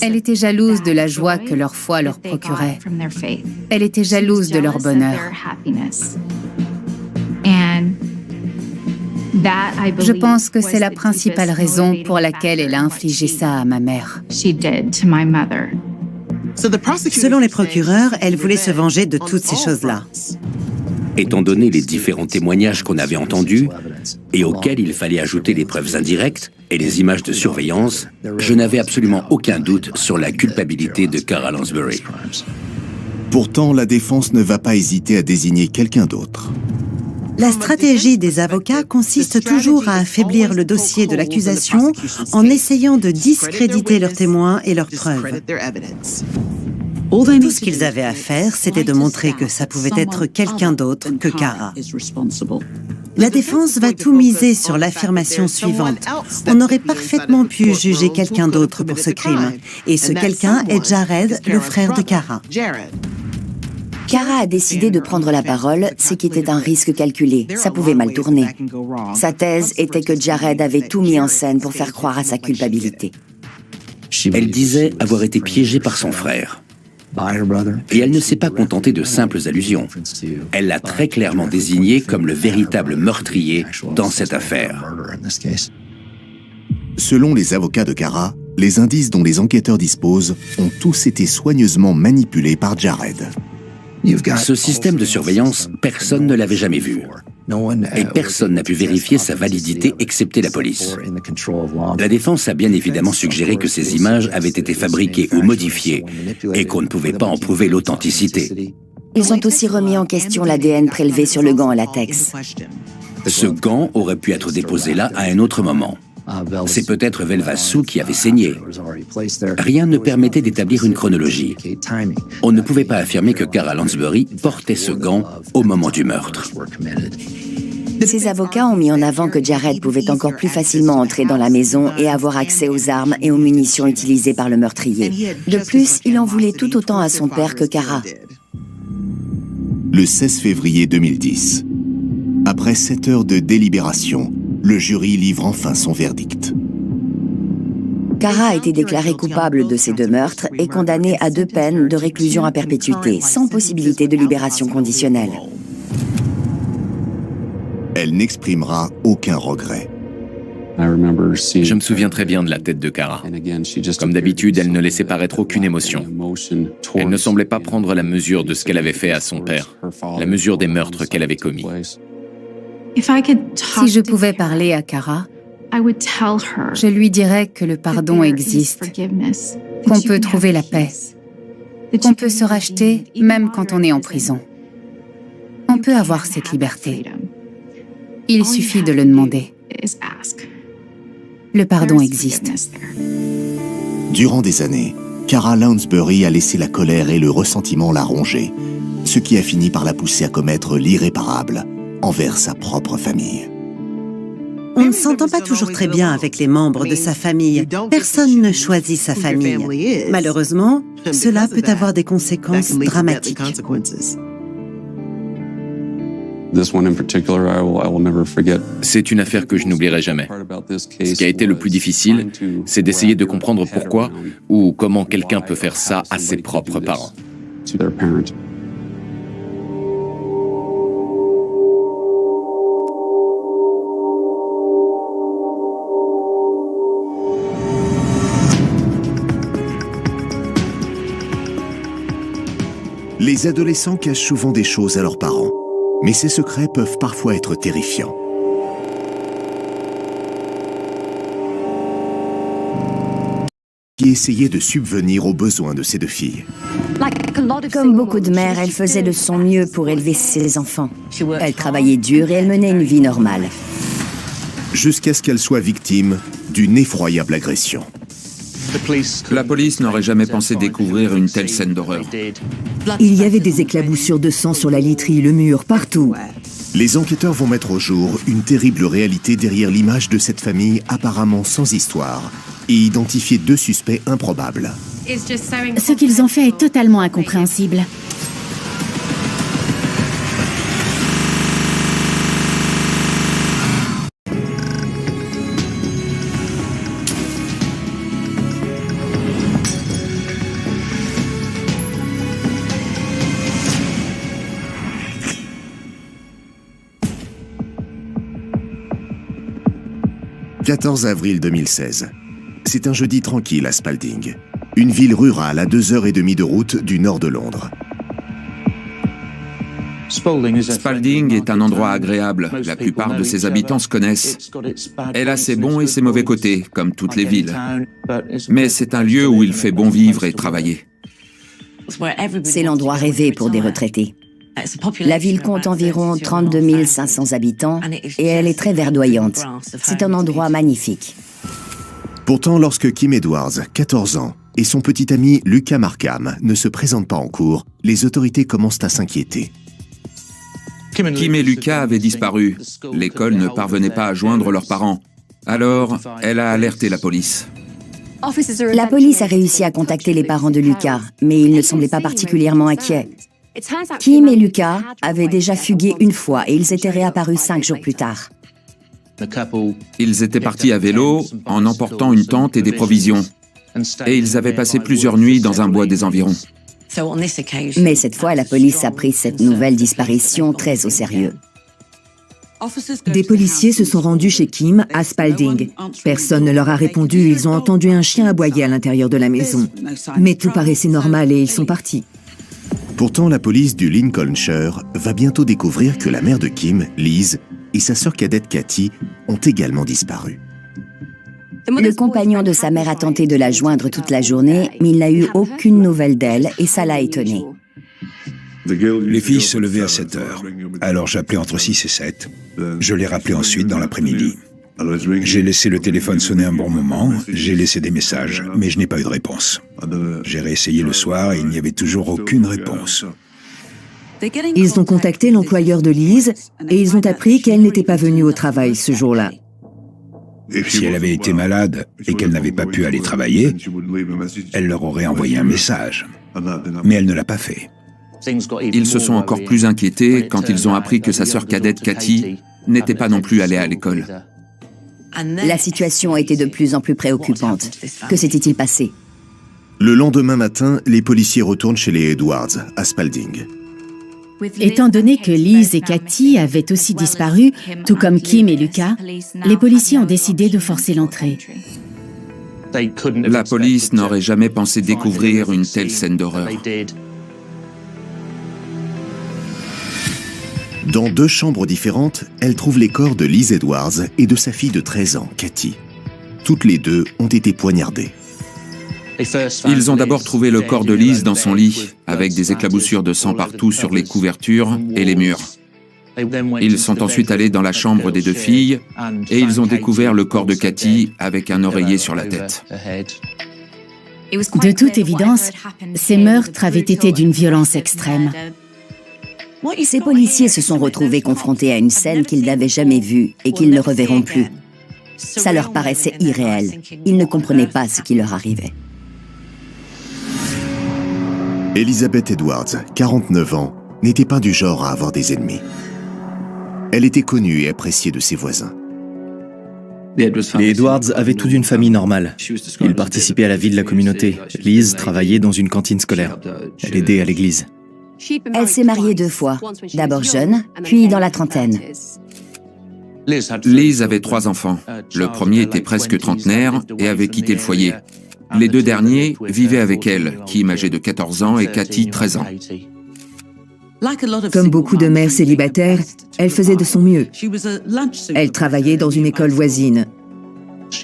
Elle était jalouse de la joie que leur foi leur procurait. Elle était jalouse de leur bonheur. Je pense que c'est la principale raison pour laquelle elle a infligé ça à ma mère. Selon les procureurs, elle voulait se venger de toutes ces choses-là. Étant donné les différents témoignages qu'on avait entendus et auxquels il fallait ajouter les preuves indirectes et les images de surveillance, je n'avais absolument aucun doute sur la culpabilité de Kara Lansbury. Pourtant, la défense ne va pas hésiter à désigner quelqu'un d'autre. La stratégie des avocats consiste toujours à affaiblir le dossier de l'accusation en essayant de discréditer leurs témoins et leurs preuves. Tout ce qu'ils avaient à faire, c'était de montrer que ça pouvait être quelqu'un d'autre que Kara. La défense va tout miser sur l'affirmation suivante. On aurait parfaitement pu juger quelqu'un d'autre pour ce crime. Et ce quelqu'un est Jared, le frère de Kara. Kara a décidé de prendre la parole, ce qui était un risque calculé. Ça pouvait mal tourner. Sa thèse était que Jared avait tout mis en scène pour faire croire à sa culpabilité. Elle disait avoir été piégée par son frère. Et elle ne s'est pas contentée de simples allusions. Elle l'a très clairement désigné comme le véritable meurtrier dans cette affaire. Selon les avocats de Kara, les indices dont les enquêteurs disposent ont tous été soigneusement manipulés par Jared. Ce système de surveillance, personne ne l'avait jamais vu. Et personne n'a pu vérifier sa validité excepté la police. La défense a bien évidemment suggéré que ces images avaient été fabriquées ou modifiées et qu'on ne pouvait pas en prouver l'authenticité. Ils ont aussi remis en question l'ADN prélevé sur le gant en latex. Ce gant aurait pu être déposé là à un autre moment. C'est peut-être Velva Sue qui avait saigné. Rien ne permettait d'établir une chronologie. On ne pouvait pas affirmer que Kara Lansbury portait ce gant au moment du meurtre. Ces avocats ont mis en avant que Jared pouvait encore plus facilement entrer dans la maison et avoir accès aux armes et aux munitions utilisées par le meurtrier. De plus, il en voulait tout autant à son père que Kara. Le 16 février 2010, après 7 heures de délibération, le jury livre enfin son verdict. Kara a été déclarée coupable de ces 2 meurtres et condamnée à 2 peines de réclusion à perpétuité, sans possibilité de libération conditionnelle. Elle n'exprimera aucun regret. Je me souviens très bien de la tête de Kara. Comme d'habitude, elle ne laissait paraître aucune émotion. Elle ne semblait pas prendre la mesure de ce qu'elle avait fait à son père, la mesure des meurtres qu'elle avait commis. Si je pouvais parler à Kara, je lui dirais que le pardon existe, qu'on peut trouver la paix, qu'on peut se racheter même quand on est en prison. On peut avoir cette liberté. Il suffit de le demander. Le pardon existe. Durant des années, Kara Lansbury a laissé la colère et le ressentiment la ronger, ce qui a fini par la pousser à commettre l'irréparable envers sa propre famille. On ne s'entend pas toujours très bien avec les membres de sa famille. Personne ne choisit sa famille. Malheureusement, cela peut avoir des conséquences dramatiques. C'est une affaire que je n'oublierai jamais. Ce qui a été le plus difficile, c'est d'essayer de comprendre pourquoi ou comment quelqu'un peut faire ça à ses propres parents. Les adolescents cachent souvent des choses à leurs parents, mais ces secrets peuvent parfois être terrifiants. Qui essayait de subvenir aux besoins de ces 2 filles. Comme beaucoup de mères, elle faisait de son mieux pour élever ses enfants. Elle travaillait dur et elle menait une vie normale. Jusqu'à ce qu'elle soit victime d'une effroyable agression. La police n'aurait jamais pensé découvrir une telle scène d'horreur. Il y avait des éclaboussures de sang sur la literie, le mur, partout. Les enquêteurs vont mettre au jour une terrible réalité derrière l'image de cette famille apparemment sans histoire et identifier 2 suspects improbables. Ce qu'ils ont fait est totalement incompréhensible. 14 avril 2016. C'est un jeudi tranquille à Spalding, une ville rurale à 2h30 de route du nord de Londres. Spalding est un endroit agréable. La plupart de ses habitants se connaissent. Elle a ses bons et ses mauvais côtés, comme toutes les villes. Mais c'est un lieu où il fait bon vivre et travailler. C'est l'endroit rêvé pour des retraités. La ville compte environ 32 500 habitants et elle est très verdoyante. C'est un endroit magnifique. Pourtant, lorsque Kim Edwards, 14 ans, et son petit ami Lucas Markham ne se présentent pas en cours, les autorités commencent à s'inquiéter. Kim et Lucas avaient disparu. L'école ne parvenait pas à joindre leurs parents. Alors, elle a alerté la police. La police a réussi à contacter les parents de Lucas, mais ils ne semblaient pas particulièrement inquiets. Kim et Lucas avaient déjà fugué une fois et ils étaient réapparus 5 jours plus tard. Ils étaient partis à vélo en emportant une tente et des provisions. Et ils avaient passé plusieurs nuits dans un bois des environs. Mais cette fois, la police a pris cette nouvelle disparition très au sérieux. Des policiers se sont rendus chez Kim à Spalding. Personne ne leur a répondu, ils ont entendu un chien aboyer à l'intérieur de la maison. Mais tout paraissait normal et ils sont partis. Pourtant, la police du Lincolnshire va bientôt découvrir que la mère de Kim, Liz, et sa sœur cadette Cathy ont également disparu. Le compagnon de sa mère a tenté de la joindre toute la journée, mais il n'a eu aucune nouvelle d'elle et ça l'a étonné. Les filles se levaient à 7 heures. Alors j'appelais entre 6 et 7. Je les rappelais ensuite dans l'après-midi. J'ai laissé le téléphone sonner un bon moment, j'ai laissé des messages, mais je n'ai pas eu de réponse. J'ai réessayé le soir et il n'y avait toujours aucune réponse. Ils ont contacté l'employeur de Liz et ils ont appris qu'elle n'était pas venue au travail ce jour-là. Si elle avait été malade et qu'elle n'avait pas pu aller travailler, elle leur aurait envoyé un message. Mais elle ne l'a pas fait. Ils se sont encore plus inquiétés quand ils ont appris que sa sœur cadette Cathy n'était pas non plus allée à l'école. La situation était de plus en plus préoccupante. Que s'était-il passé? Le lendemain matin, les policiers retournent chez les Edwards, à Spalding. Étant donné que Liz et Cathy avaient aussi disparu, tout comme Kim et Lucas, les policiers ont décidé de forcer l'entrée. La police n'aurait jamais pensé découvrir une telle scène d'horreur. Dans 2 chambres différentes, elle trouve les corps de Liz Edwards et de sa fille de 13 ans, Cathy. Toutes les deux ont été poignardées. Ils ont d'abord trouvé le corps de Liz dans son lit, avec des éclaboussures de sang partout sur les couvertures et les murs. Ils sont ensuite allés dans la chambre des 2 filles et ils ont découvert le corps de Cathy avec un oreiller sur la tête. De toute évidence, ces meurtres avaient été d'une violence extrême. Ces policiers se sont retrouvés confrontés à une scène qu'ils n'avaient jamais vue et qu'ils ne reverront plus. Ça leur paraissait irréel. Ils ne comprenaient pas ce qui leur arrivait. Elizabeth Edwards, 49 ans, n'était pas du genre à avoir des ennemis. Elle était connue et appréciée de ses voisins. Les Edwards avaient tout d'une famille normale. Ils participaient à la vie de la communauté. Liz travaillait dans une cantine scolaire. Elle aidait à l'église. Elle s'est mariée 2 fois, d'abord jeune, puis dans la trentaine. Liz avait 3 enfants. Le premier était presque trentenaire et avait quitté le foyer. Les 2 derniers vivaient avec elle, Kim âgée de 14 ans et Cathy 13 ans. Comme beaucoup de mères célibataires, elle faisait de son mieux. Elle travaillait dans une école voisine.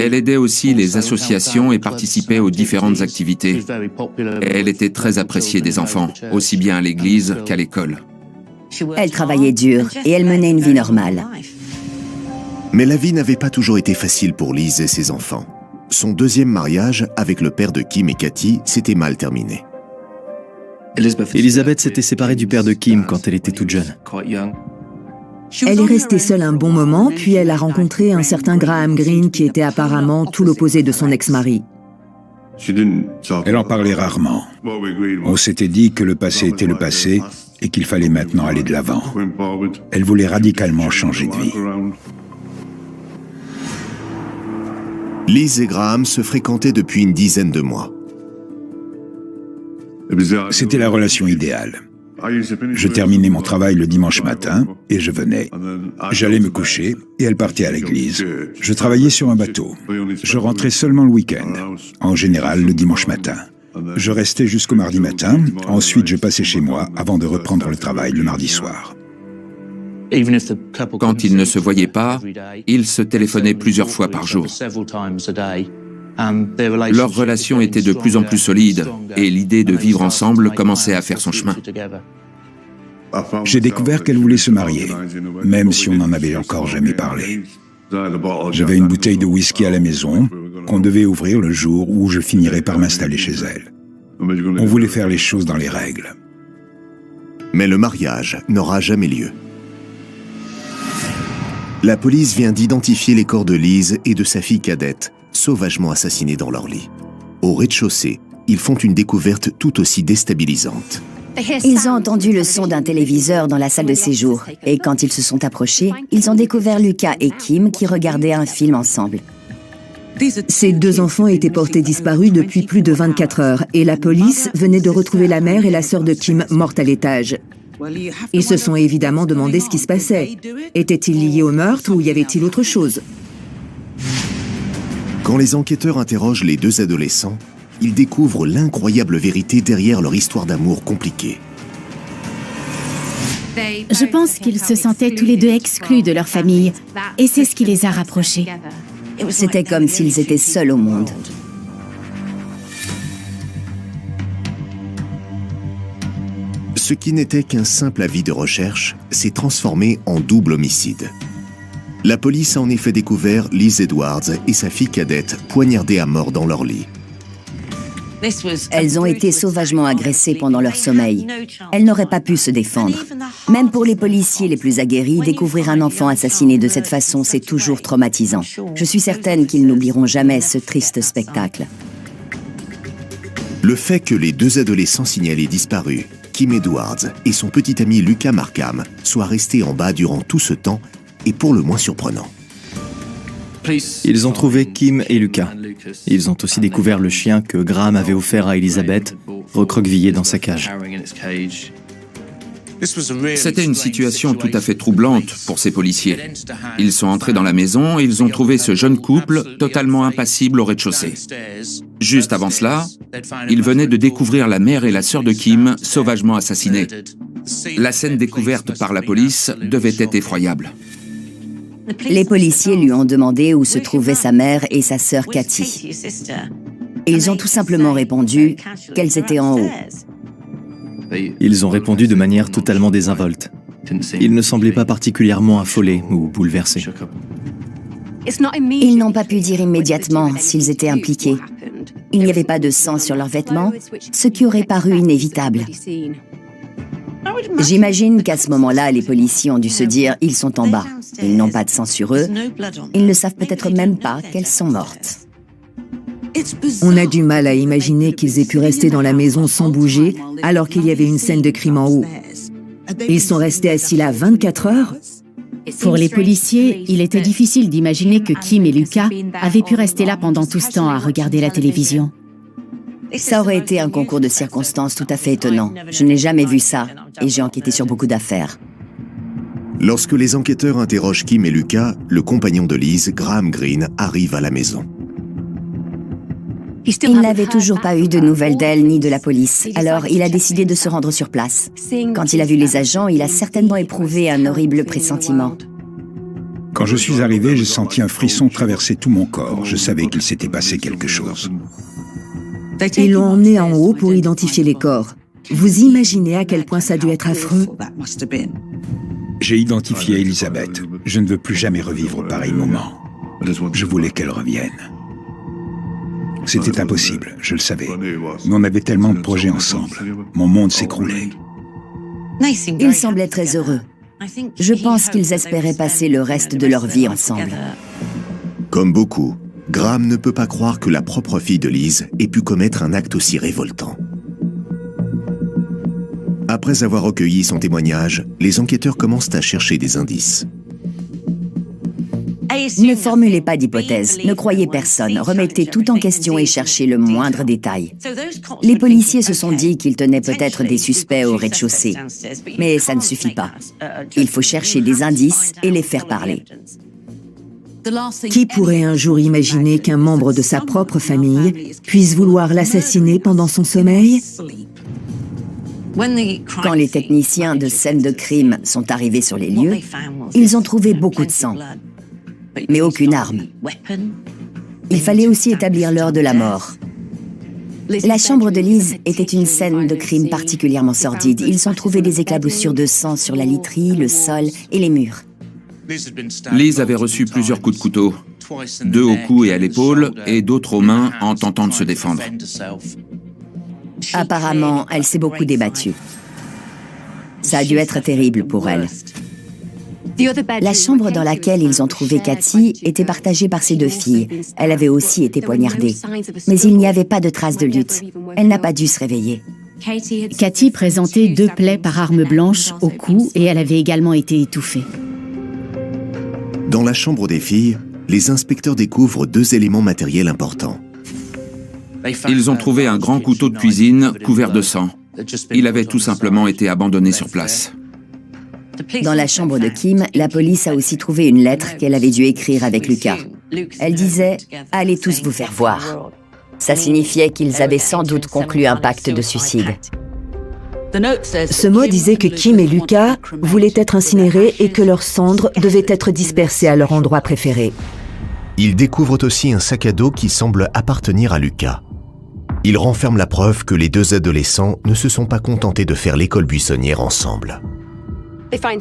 Elle aidait aussi les associations et participait aux différentes activités. Elle était très appréciée des enfants, aussi bien à l'église qu'à l'école. Elle travaillait dur et elle menait une vie normale. Mais la vie n'avait pas toujours été facile pour Liz et ses enfants. Son 2e mariage avec le père de Kim et Cathy s'était mal terminé. Elizabeth s'était séparée du père de Kim quand elle était toute jeune. Elle est restée seule un bon moment, puis elle a rencontré un certain Graham Greene qui était apparemment tout l'opposé de son ex-mari. Elle en parlait rarement. On s'était dit que le passé était le passé et qu'il fallait maintenant aller de l'avant. Elle voulait radicalement changer de vie. Liz et Graham se fréquentaient depuis une dizaine de mois. C'était la relation idéale. Je terminais mon travail le dimanche matin et je venais. J'allais me coucher et elle partait à l'église. Je travaillais sur un bateau. Je rentrais seulement le week-end, en général le dimanche matin. Je restais jusqu'au mardi matin, ensuite je passais chez moi avant de reprendre le travail le mardi soir. Quand ils ne se voyaient pas, ils se téléphonaient plusieurs fois par jour. Leur relation était de plus en plus solide et l'idée de vivre ensemble commençait à faire son chemin. J'ai découvert qu'elle voulait se marier, même si on n'en avait encore jamais parlé. J'avais une bouteille de whisky à la maison qu'on devait ouvrir le jour où je finirais par m'installer chez elle. On voulait faire les choses dans les règles. Mais le mariage n'aura jamais lieu. La police vient d'identifier les corps de Liz et de sa fille cadette, sauvagement assassinés dans leur lit. Au rez-de-chaussée, ils font une découverte tout aussi déstabilisante. Ils ont entendu le son d'un téléviseur dans la salle de séjour. Et quand ils se sont approchés, ils ont découvert Lucas et Kim qui regardaient un film ensemble. Ces deux enfants étaient portés disparus depuis plus de 24 heures et la police venait de retrouver la mère et la sœur de Kim mortes à l'étage. Ils se sont évidemment demandé ce qui se passait. Étaient-ils liés au meurtre ou y avait-il autre chose? Quand les enquêteurs interrogent les deux adolescents, ils découvrent l'incroyable vérité derrière leur histoire d'amour compliquée. Je pense qu'ils se sentaient tous les deux exclus de leur famille, et c'est ce qui les a rapprochés. C'était comme s'ils étaient seuls au monde. Ce qui n'était qu'un simple avis de recherche s'est transformé en double homicide. La police a en effet découvert Liz Edwards et sa fille cadette poignardées à mort dans leur lit. Elles ont été sauvagement agressées pendant leur sommeil. Elles n'auraient pas pu se défendre. Même pour les policiers les plus aguerris, découvrir un enfant assassiné de cette façon, c'est toujours traumatisant. Je suis certaine qu'ils n'oublieront jamais ce triste spectacle. Le fait que les deux adolescents signalés disparus, Kim Edwards et son petit ami Lucas Markham, soient restés en bas durant tout ce temps est pour le moins surprenant. Ils ont trouvé Kim et Lucas. Ils ont aussi découvert le chien que Graham avait offert à Elizabeth, recroquevillé dans sa cage. C'était une situation tout à fait troublante pour ces policiers. Ils sont entrés dans la maison et ils ont trouvé ce jeune couple totalement impassible au rez-de-chaussée. Juste avant cela, ils venaient de découvrir la mère et la sœur de Kim sauvagement assassinées. La scène découverte par la police devait être effroyable. Les policiers lui ont demandé où se trouvaient sa mère et sa sœur Cathy. Ils ont tout simplement répondu qu'elles étaient en haut. Ils ont répondu de manière totalement désinvolte. Ils ne semblaient pas particulièrement affolés ou bouleversés. Ils n'ont pas pu dire immédiatement s'ils étaient impliqués. Il n'y avait pas de sang sur leurs vêtements, ce qui aurait paru inévitable. J'imagine qu'à ce moment-là, les policiers ont dû se dire « ils sont en bas, ils n'ont pas de sang sur eux, ils ne savent peut-être même pas qu'elles sont mortes ». On a du mal à imaginer qu'ils aient pu rester dans la maison sans bouger alors qu'il y avait une scène de crime en haut. Ils sont restés assis là 24 heures? Pour les policiers, il était difficile d'imaginer que Kim et Lucas avaient pu rester là pendant tout ce temps à regarder la télévision. Ça aurait été un concours de circonstances tout à fait étonnant. Je n'ai jamais vu ça et j'ai enquêté sur beaucoup d'affaires. Lorsque les enquêteurs interrogent Kim et Lucas, le compagnon de Liz, Graham Greene, arrive à la maison. Il n'avait toujours pas eu de nouvelles d'elle ni de la police, alors il a décidé de se rendre sur place. Quand il a vu les agents, il a certainement éprouvé un horrible pressentiment. Quand je suis arrivé, j'ai senti un frisson traverser tout mon corps. Je savais qu'il s'était passé quelque chose. Ils l'ont emmené en haut pour identifier les corps. Vous imaginez à quel point ça a dû être affreux? J'ai identifié Elizabeth. Je ne veux plus jamais revivre pareil moment. Je voulais qu'elle revienne. C'était impossible, je le savais. Mais on avait tellement de projets ensemble. Mon monde s'écroulait. Ils semblaient très heureux. Je pense qu'ils espéraient passer le reste de leur vie ensemble. Comme beaucoup, Graham ne peut pas croire que la propre fille de Liz ait pu commettre un acte aussi révoltant. Après avoir recueilli son témoignage, les enquêteurs commencent à chercher des indices. Ne formulez pas d'hypothèses, ne croyez personne, remettez tout en question et cherchez le moindre détail. Les policiers se sont dit qu'ils tenaient peut-être des suspects au rez-de-chaussée, mais ça ne suffit pas. Il faut chercher des indices et les faire parler. Qui pourrait un jour imaginer qu'un membre de sa propre famille puisse vouloir l'assassiner pendant son sommeil? Quand les techniciens de scène de crime sont arrivés sur les lieux, ils ont trouvé beaucoup de sang, mais aucune arme. Il fallait aussi établir l'heure de la mort. La chambre de Liz était une scène de crime particulièrement sordide. Ils ont trouvé des éclaboussures de sang sur la literie, le sol et les murs. Liz avait reçu plusieurs coups de couteau, 2 au cou et à l'épaule, et d'autres aux mains en tentant de se défendre. Apparemment, elle s'est beaucoup débattue. Ça a dû être terrible pour elle. La chambre dans laquelle ils ont trouvé Cathy était partagée par ses 2 filles. Elle avait aussi été poignardée. Mais il n'y avait pas de traces de lutte. Elle n'a pas dû se réveiller. Cathy présentait 2 plaies par arme blanche au cou et elle avait également été étouffée. Dans la chambre des filles, les inspecteurs découvrent 2 éléments matériels importants. Ils ont trouvé un grand couteau de cuisine couvert de sang. Il avait tout simplement été abandonné sur place. Dans la chambre de Kim, la police a aussi trouvé une lettre qu'elle avait dû écrire avec Lucas. Elle disait « Allez tous vous faire voir ». Ça signifiait qu'ils avaient sans doute conclu un pacte de suicide. Ce mot disait que Kim et Lucas voulaient être incinérés et que leurs cendres devaient être dispersées à leur endroit préféré. Ils découvrent aussi un sac à dos qui semble appartenir à Lucas. Ils renferment la preuve que les 2 adolescents ne se sont pas contentés de faire l'école buissonnière ensemble.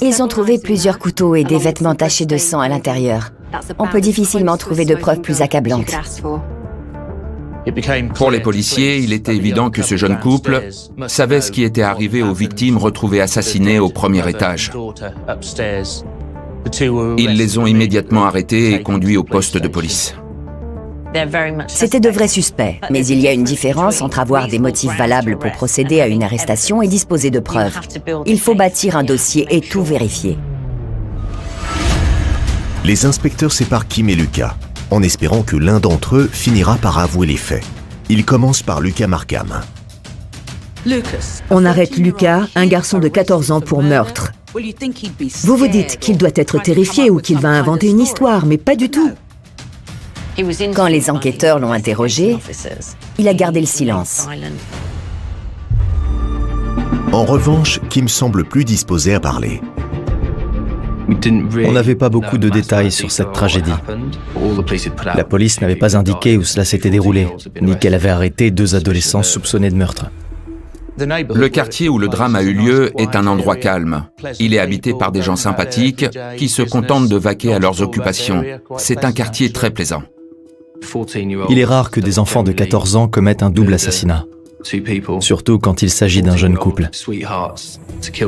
Ils ont trouvé plusieurs couteaux et des vêtements tachés de sang à l'intérieur. On peut difficilement trouver de preuves plus accablantes. Pour les policiers, il était évident que ce jeune couple savait ce qui était arrivé aux victimes retrouvées assassinées au 1er étage. Ils les ont immédiatement arrêtés et conduits au poste de police. C'était de vrais suspects, mais il y a une différence entre avoir des motifs valables pour procéder à une arrestation et disposer de preuves. Il faut bâtir un dossier et tout vérifier. Les inspecteurs séparent Kim et Lucas, en espérant que l'un d'entre eux finira par avouer les faits. Ils commencent par Lucas Markham. On arrête Lucas, un garçon de 14 ans pour meurtre. Vous vous dites qu'il doit être terrifié ou qu'il va inventer une histoire, mais pas du tout. Quand les enquêteurs l'ont interrogé, il a gardé le silence. En revanche, Kim semble plus disposé à parler. On n'avait pas beaucoup de détails sur cette tragédie. La police n'avait pas indiqué où cela s'était déroulé, ni qu'elle avait arrêté 2 adolescents soupçonnés de meurtre. Le quartier où le drame a eu lieu est un endroit calme. Il est habité par des gens sympathiques qui se contentent de vaquer à leurs occupations. C'est un quartier très plaisant. Il est rare que des enfants de 14 ans commettent un double assassinat, surtout quand il s'agit d'un jeune couple.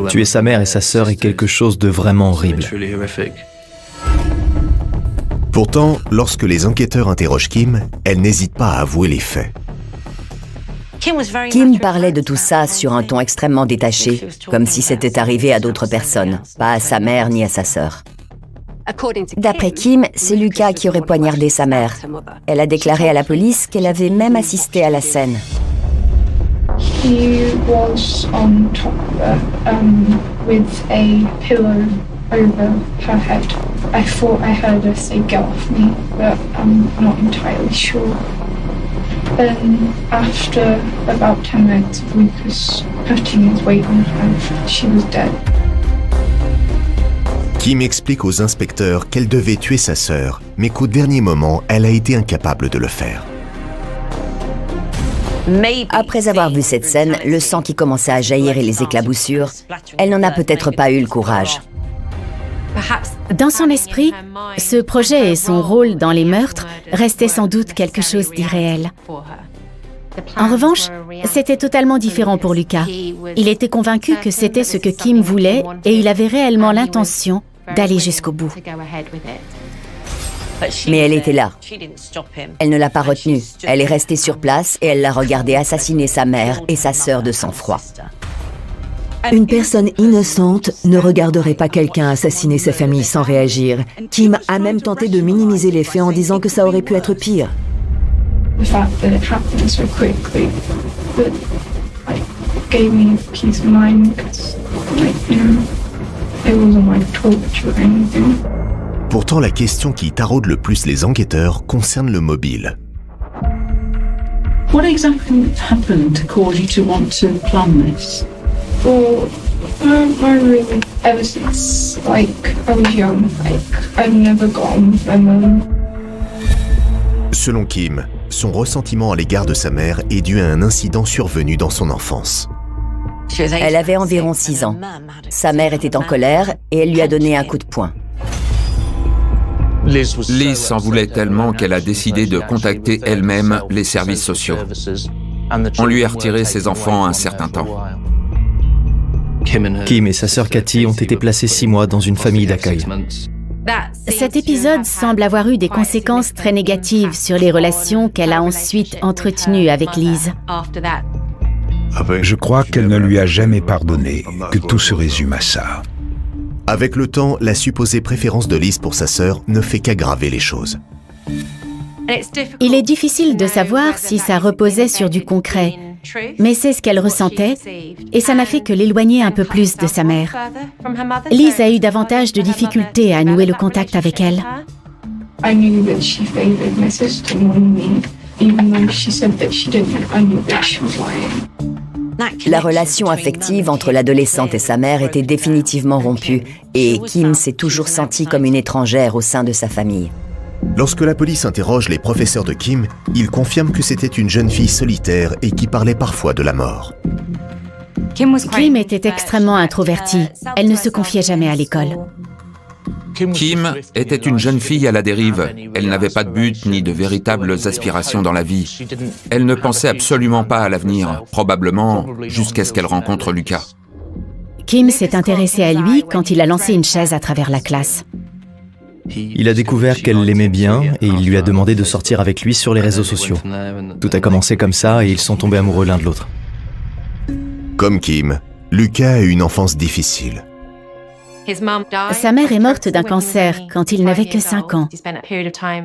Tuer sa mère et sa sœur est quelque chose de vraiment horrible. Pourtant, lorsque les enquêteurs interrogent Kim, elle n'hésite pas à avouer les faits. Kim parlait de tout ça sur un ton extrêmement détaché, comme si c'était arrivé à d'autres personnes, pas à sa mère ni à sa sœur. D'après Kim, c'est Lucas qui aurait poignardé sa mère. Elle a déclaré à la police qu'elle avait même assisté à la scène. He was on top of her, with a pillow over her head. I thought I heard her say, "Get off me," but I'm not entirely sure. Then, after about 10 minutes of Lucas putting his weight on her, she was dead. Kim explique aux inspecteurs qu'elle devait tuer sa sœur, mais qu'au dernier moment, elle a été incapable de le faire. Après avoir vu cette scène, le sang qui commençait à jaillir et les éclaboussures, elle n'en a peut-être pas eu le courage. Dans son esprit, ce projet et son rôle dans les meurtres restaient sans doute quelque chose d'irréel. En revanche, c'était totalement différent pour Lucas. Il était convaincu que c'était ce que Kim voulait et il avait réellement l'intention d'aller jusqu'au bout. Mais elle était là. Elle ne l'a pas retenu. Elle est restée sur place et elle l'a regardé assassiner sa mère et sa sœur de sang-froid. Une personne innocente ne regarderait pas quelqu'un assassiner sa famille sans réagir. Kim a même tenté de minimiser les faits en disant que ça aurait pu être pire. Pourtant, la question qui taraude le plus les enquêteurs concerne le mobile. What exactly happened to cause you to want to plan this? Well, I really, ever since, I was young, I've never gotten with my mum. Selon Kim, son ressentiment à l'égard de sa mère est dû à un incident survenu dans son enfance. Elle avait environ 6 ans. Sa mère était en colère et elle lui a donné un coup de poing. Liz s'en voulait tellement qu'elle a décidé de contacter elle-même les services sociaux. On lui a retiré ses enfants un certain temps. Kim et sa sœur Cathy ont été placés 6 mois dans une famille d'accueil. Cet épisode semble avoir eu des conséquences très négatives sur les relations qu'elle a ensuite entretenues avec Liz. Je crois qu'elle ne lui a jamais pardonné, que tout se résume à ça. Avec le temps, la supposée préférence de Liz pour sa sœur ne fait qu'aggraver les choses. Il est difficile de savoir si ça reposait sur du concret, mais c'est ce qu'elle ressentait, et ça n'a fait que l'éloigner un peu plus de sa mère. Liz a eu davantage de difficultés à nouer le contact avec elle. La relation affective entre l'adolescente et sa mère était définitivement rompue, et Kim s'est toujours sentie comme une étrangère au sein de sa famille. Lorsque la police interroge les professeurs de Kim, ils confirment que c'était une jeune fille solitaire et qui parlait parfois de la mort. Kim était extrêmement introvertie. Elle ne se confiait jamais à l'école. Kim était une jeune fille à la dérive. Elle n'avait pas de but ni de véritables aspirations dans la vie. Elle ne pensait absolument pas à l'avenir, probablement jusqu'à ce qu'elle rencontre Lucas. Kim s'est intéressée à lui quand il a lancé une chaise à travers la classe. Il a découvert qu'elle l'aimait bien et il lui a demandé de sortir avec lui sur les réseaux sociaux. Tout a commencé comme ça et ils sont tombés amoureux l'un de l'autre. Comme Kim, Lucas a eu une enfance difficile. Sa mère est morte d'un cancer quand il n'avait que 5 ans.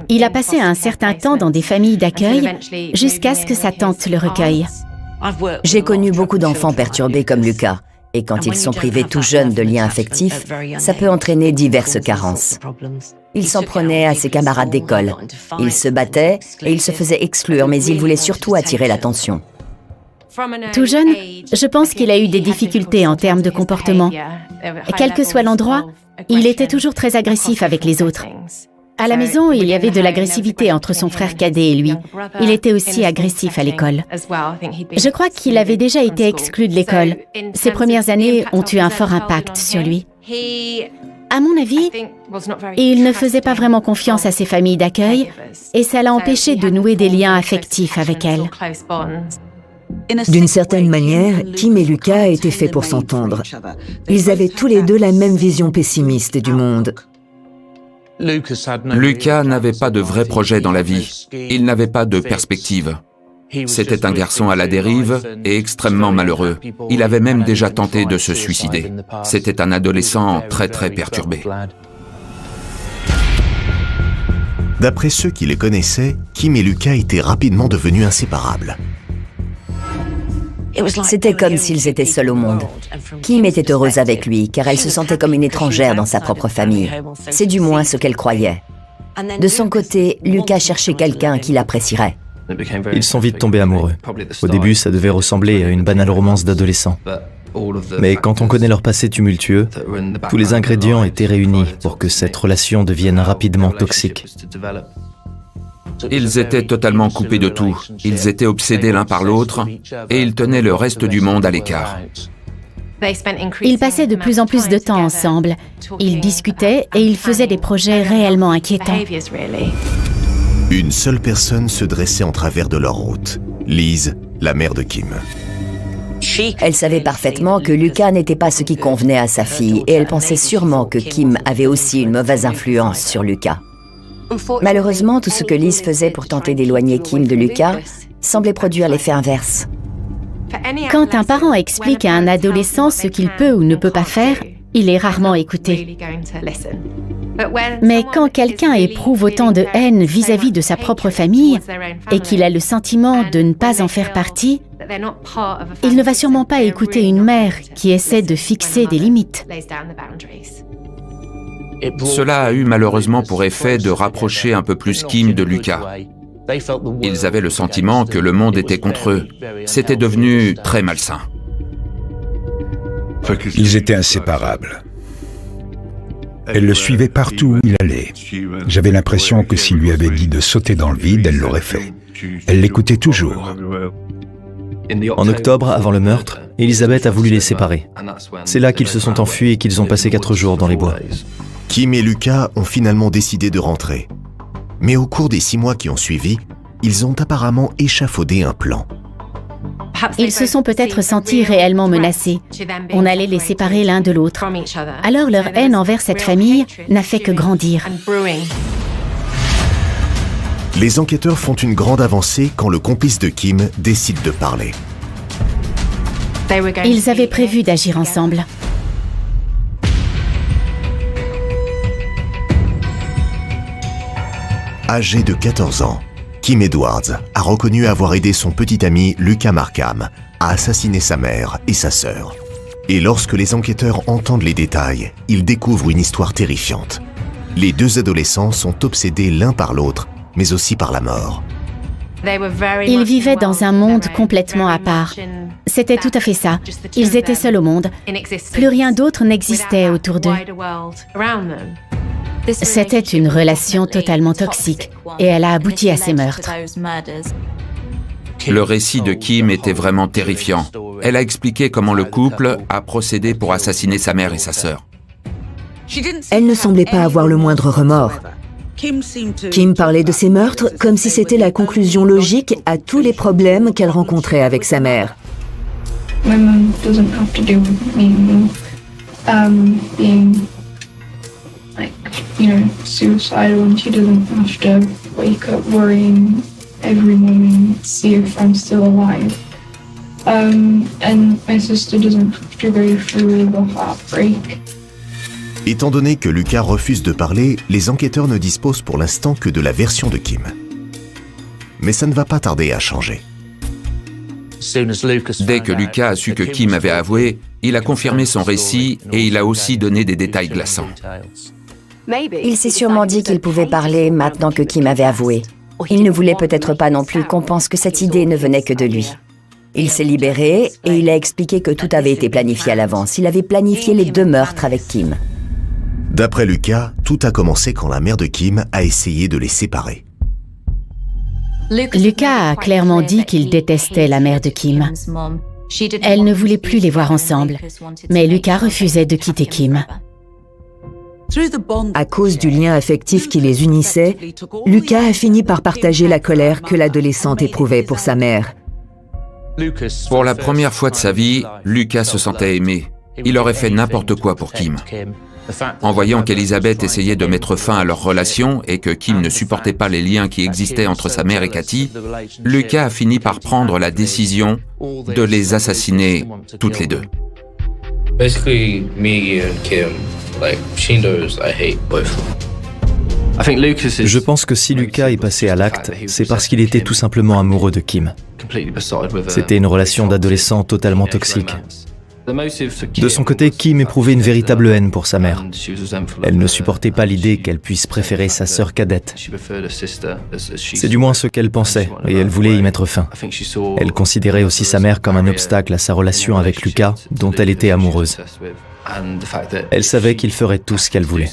Il a passé un certain temps dans des familles d'accueil jusqu'à ce que sa tante le recueille. J'ai connu beaucoup d'enfants perturbés comme Lucas. Et quand ils sont privés tout jeunes de liens affectifs, ça peut entraîner diverses carences. Il s'en prenait à ses camarades d'école. Il se battait et il se faisait exclure, mais il voulait surtout attirer l'attention. Tout jeune, je pense qu'il a eu des difficultés en termes de comportement. Quel que soit l'endroit, il était toujours très agressif avec les autres. À la maison, il y avait de l'agressivité entre son frère cadet et lui. Il était aussi agressif à l'école. Je crois qu'il avait déjà été exclu de l'école. Ses premières années ont eu un fort impact sur lui. À mon avis, il ne faisait pas vraiment confiance à ses familles d'accueil et ça l'a empêché de nouer des liens affectifs avec elles. D'une certaine manière, Kim et Lucas étaient faits pour s'entendre. Ils avaient tous les deux la même vision pessimiste du monde. Lucas n'avait pas de vrai projet dans la vie. Il n'avait pas de perspective. C'était un garçon à la dérive et extrêmement malheureux. Il avait même déjà tenté de se suicider. C'était un adolescent très perturbé. D'après ceux qui les connaissaient, Kim et Lucas étaient rapidement devenus inséparables. C'était comme s'ils étaient seuls au monde. Kim était heureuse avec lui, car elle se sentait comme une étrangère dans sa propre famille. C'est du moins ce qu'elle croyait. De son côté, Lucas cherchait quelqu'un qui l'apprécierait. Ils sont vite tombés amoureux. Au début, ça devait ressembler à une banale romance d'adolescent. Mais quand on connaît leur passé tumultueux, tous les ingrédients étaient réunis pour que cette relation devienne rapidement toxique. Ils étaient totalement coupés de tout. Ils étaient obsédés l'un par l'autre et ils tenaient le reste du monde à l'écart. Ils passaient de plus en plus de temps ensemble. Ils discutaient et ils faisaient des projets réellement inquiétants. Une seule personne se dressait en travers de leur route, Liz, la mère de Kim. Elle savait parfaitement que Lucas n'était pas ce qui convenait à sa fille et elle pensait sûrement que Kim avait aussi une mauvaise influence sur Lucas. Malheureusement, tout ce que Liz faisait pour tenter d'éloigner Kim de Lucas semblait produire l'effet inverse. Quand un parent explique à un adolescent ce qu'il peut ou ne peut pas faire, il est rarement écouté. Mais quand quelqu'un éprouve autant de haine vis-à-vis de sa propre famille et qu'il a le sentiment de ne pas en faire partie, il ne va sûrement pas écouter une mère qui essaie de fixer des limites. Cela a eu malheureusement pour effet de rapprocher un peu plus Kim de Lucas. Ils avaient le sentiment que le monde était contre eux. C'était devenu très malsain. Ils étaient inséparables. Elle le suivait partout où il allait. J'avais l'impression que s'il lui avait dit de sauter dans le vide, elle l'aurait fait. Elle l'écoutait toujours. En octobre, avant le meurtre, Elizabeth a voulu les séparer. C'est là qu'ils se sont enfuis et qu'ils ont passé 4 jours dans les bois. Kim et Lucas ont finalement décidé de rentrer. Mais au cours des 6 mois qui ont suivi, ils ont apparemment échafaudé un plan. Ils se sont peut-être sentis réellement menacés. On allait les séparer l'un de l'autre. Alors leur haine envers cette famille n'a fait que grandir. Les enquêteurs font une grande avancée quand le complice de Kim décide de parler. Ils avaient prévu d'agir ensemble. Âgé de 14 ans, Kim Edwards a reconnu avoir aidé son petit ami Lucas Markham à assassiner sa mère et sa sœur. Et lorsque les enquêteurs entendent les détails, ils découvrent une histoire terrifiante. Les 2 adolescents sont obsédés l'un par l'autre, mais aussi par la mort. Ils vivaient dans un monde complètement à part. C'était tout à fait ça. Ils étaient seuls au monde. Plus rien d'autre n'existait autour d'eux. C'était une relation totalement toxique et elle a abouti à ces meurtres. Le récit de Kim était vraiment terrifiant. Elle a expliqué comment le couple a procédé pour assassiner sa mère et sa sœur. Elle ne semblait pas avoir le moindre remords. Kim parlait de ses meurtres comme si c'était la conclusion logique à tous les problèmes qu'elle rencontrait avec sa mère. My mom doesn't have to deal with me being like, suicidal, and she doesn't have to wake up worrying every morning to see if I'm still alive. And my sister doesn't have to go through the heartbreak. Étant donné que Lucas refuse de parler, les enquêteurs ne disposent pour l'instant que de la version de Kim. Mais ça ne va pas tarder à changer. Dès que Lucas a su que Kim avait avoué, il a confirmé son récit et il a aussi donné des détails glaçants. Il s'est sûrement dit qu'il pouvait parler maintenant que Kim avait avoué. Il ne voulait peut-être pas non plus qu'on pense que cette idée ne venait que de lui. Il s'est libéré et il a expliqué que tout avait été planifié à l'avance. Il avait planifié les 2 meurtres avec Kim. D'après Lucas, tout a commencé quand la mère de Kim a essayé de les séparer. Lucas a clairement dit qu'il détestait la mère de Kim. Elle ne voulait plus les voir ensemble, mais Lucas refusait de quitter Kim. À cause du lien affectif qui les unissait, Lucas a fini par partager la colère que l'adolescente éprouvait pour sa mère. Pour la première fois de sa vie, Lucas se sentait aimé. Il aurait fait n'importe quoi pour Kim. En voyant qu'Elizabeth essayait de mettre fin à leur relation et que Kim ne supportait pas les liens qui existaient entre sa mère et Cathy, Lucas a fini par prendre la décision de les assassiner toutes les 2. Basically, me and Kim, like, she knows I hate both. Je pense que si Lucas est passé à l'acte, c'est parce qu'il était tout simplement amoureux de Kim. C'était une relation d'adolescent totalement toxique. De son côté, Kim éprouvait une véritable haine pour sa mère. Elle ne supportait pas l'idée qu'elle puisse préférer sa sœur cadette. C'est du moins ce qu'elle pensait, et elle voulait y mettre fin. Elle considérait aussi sa mère comme un obstacle à sa relation avec Lucas, dont elle était amoureuse. Elle savait qu'il ferait tout ce qu'elle voulait.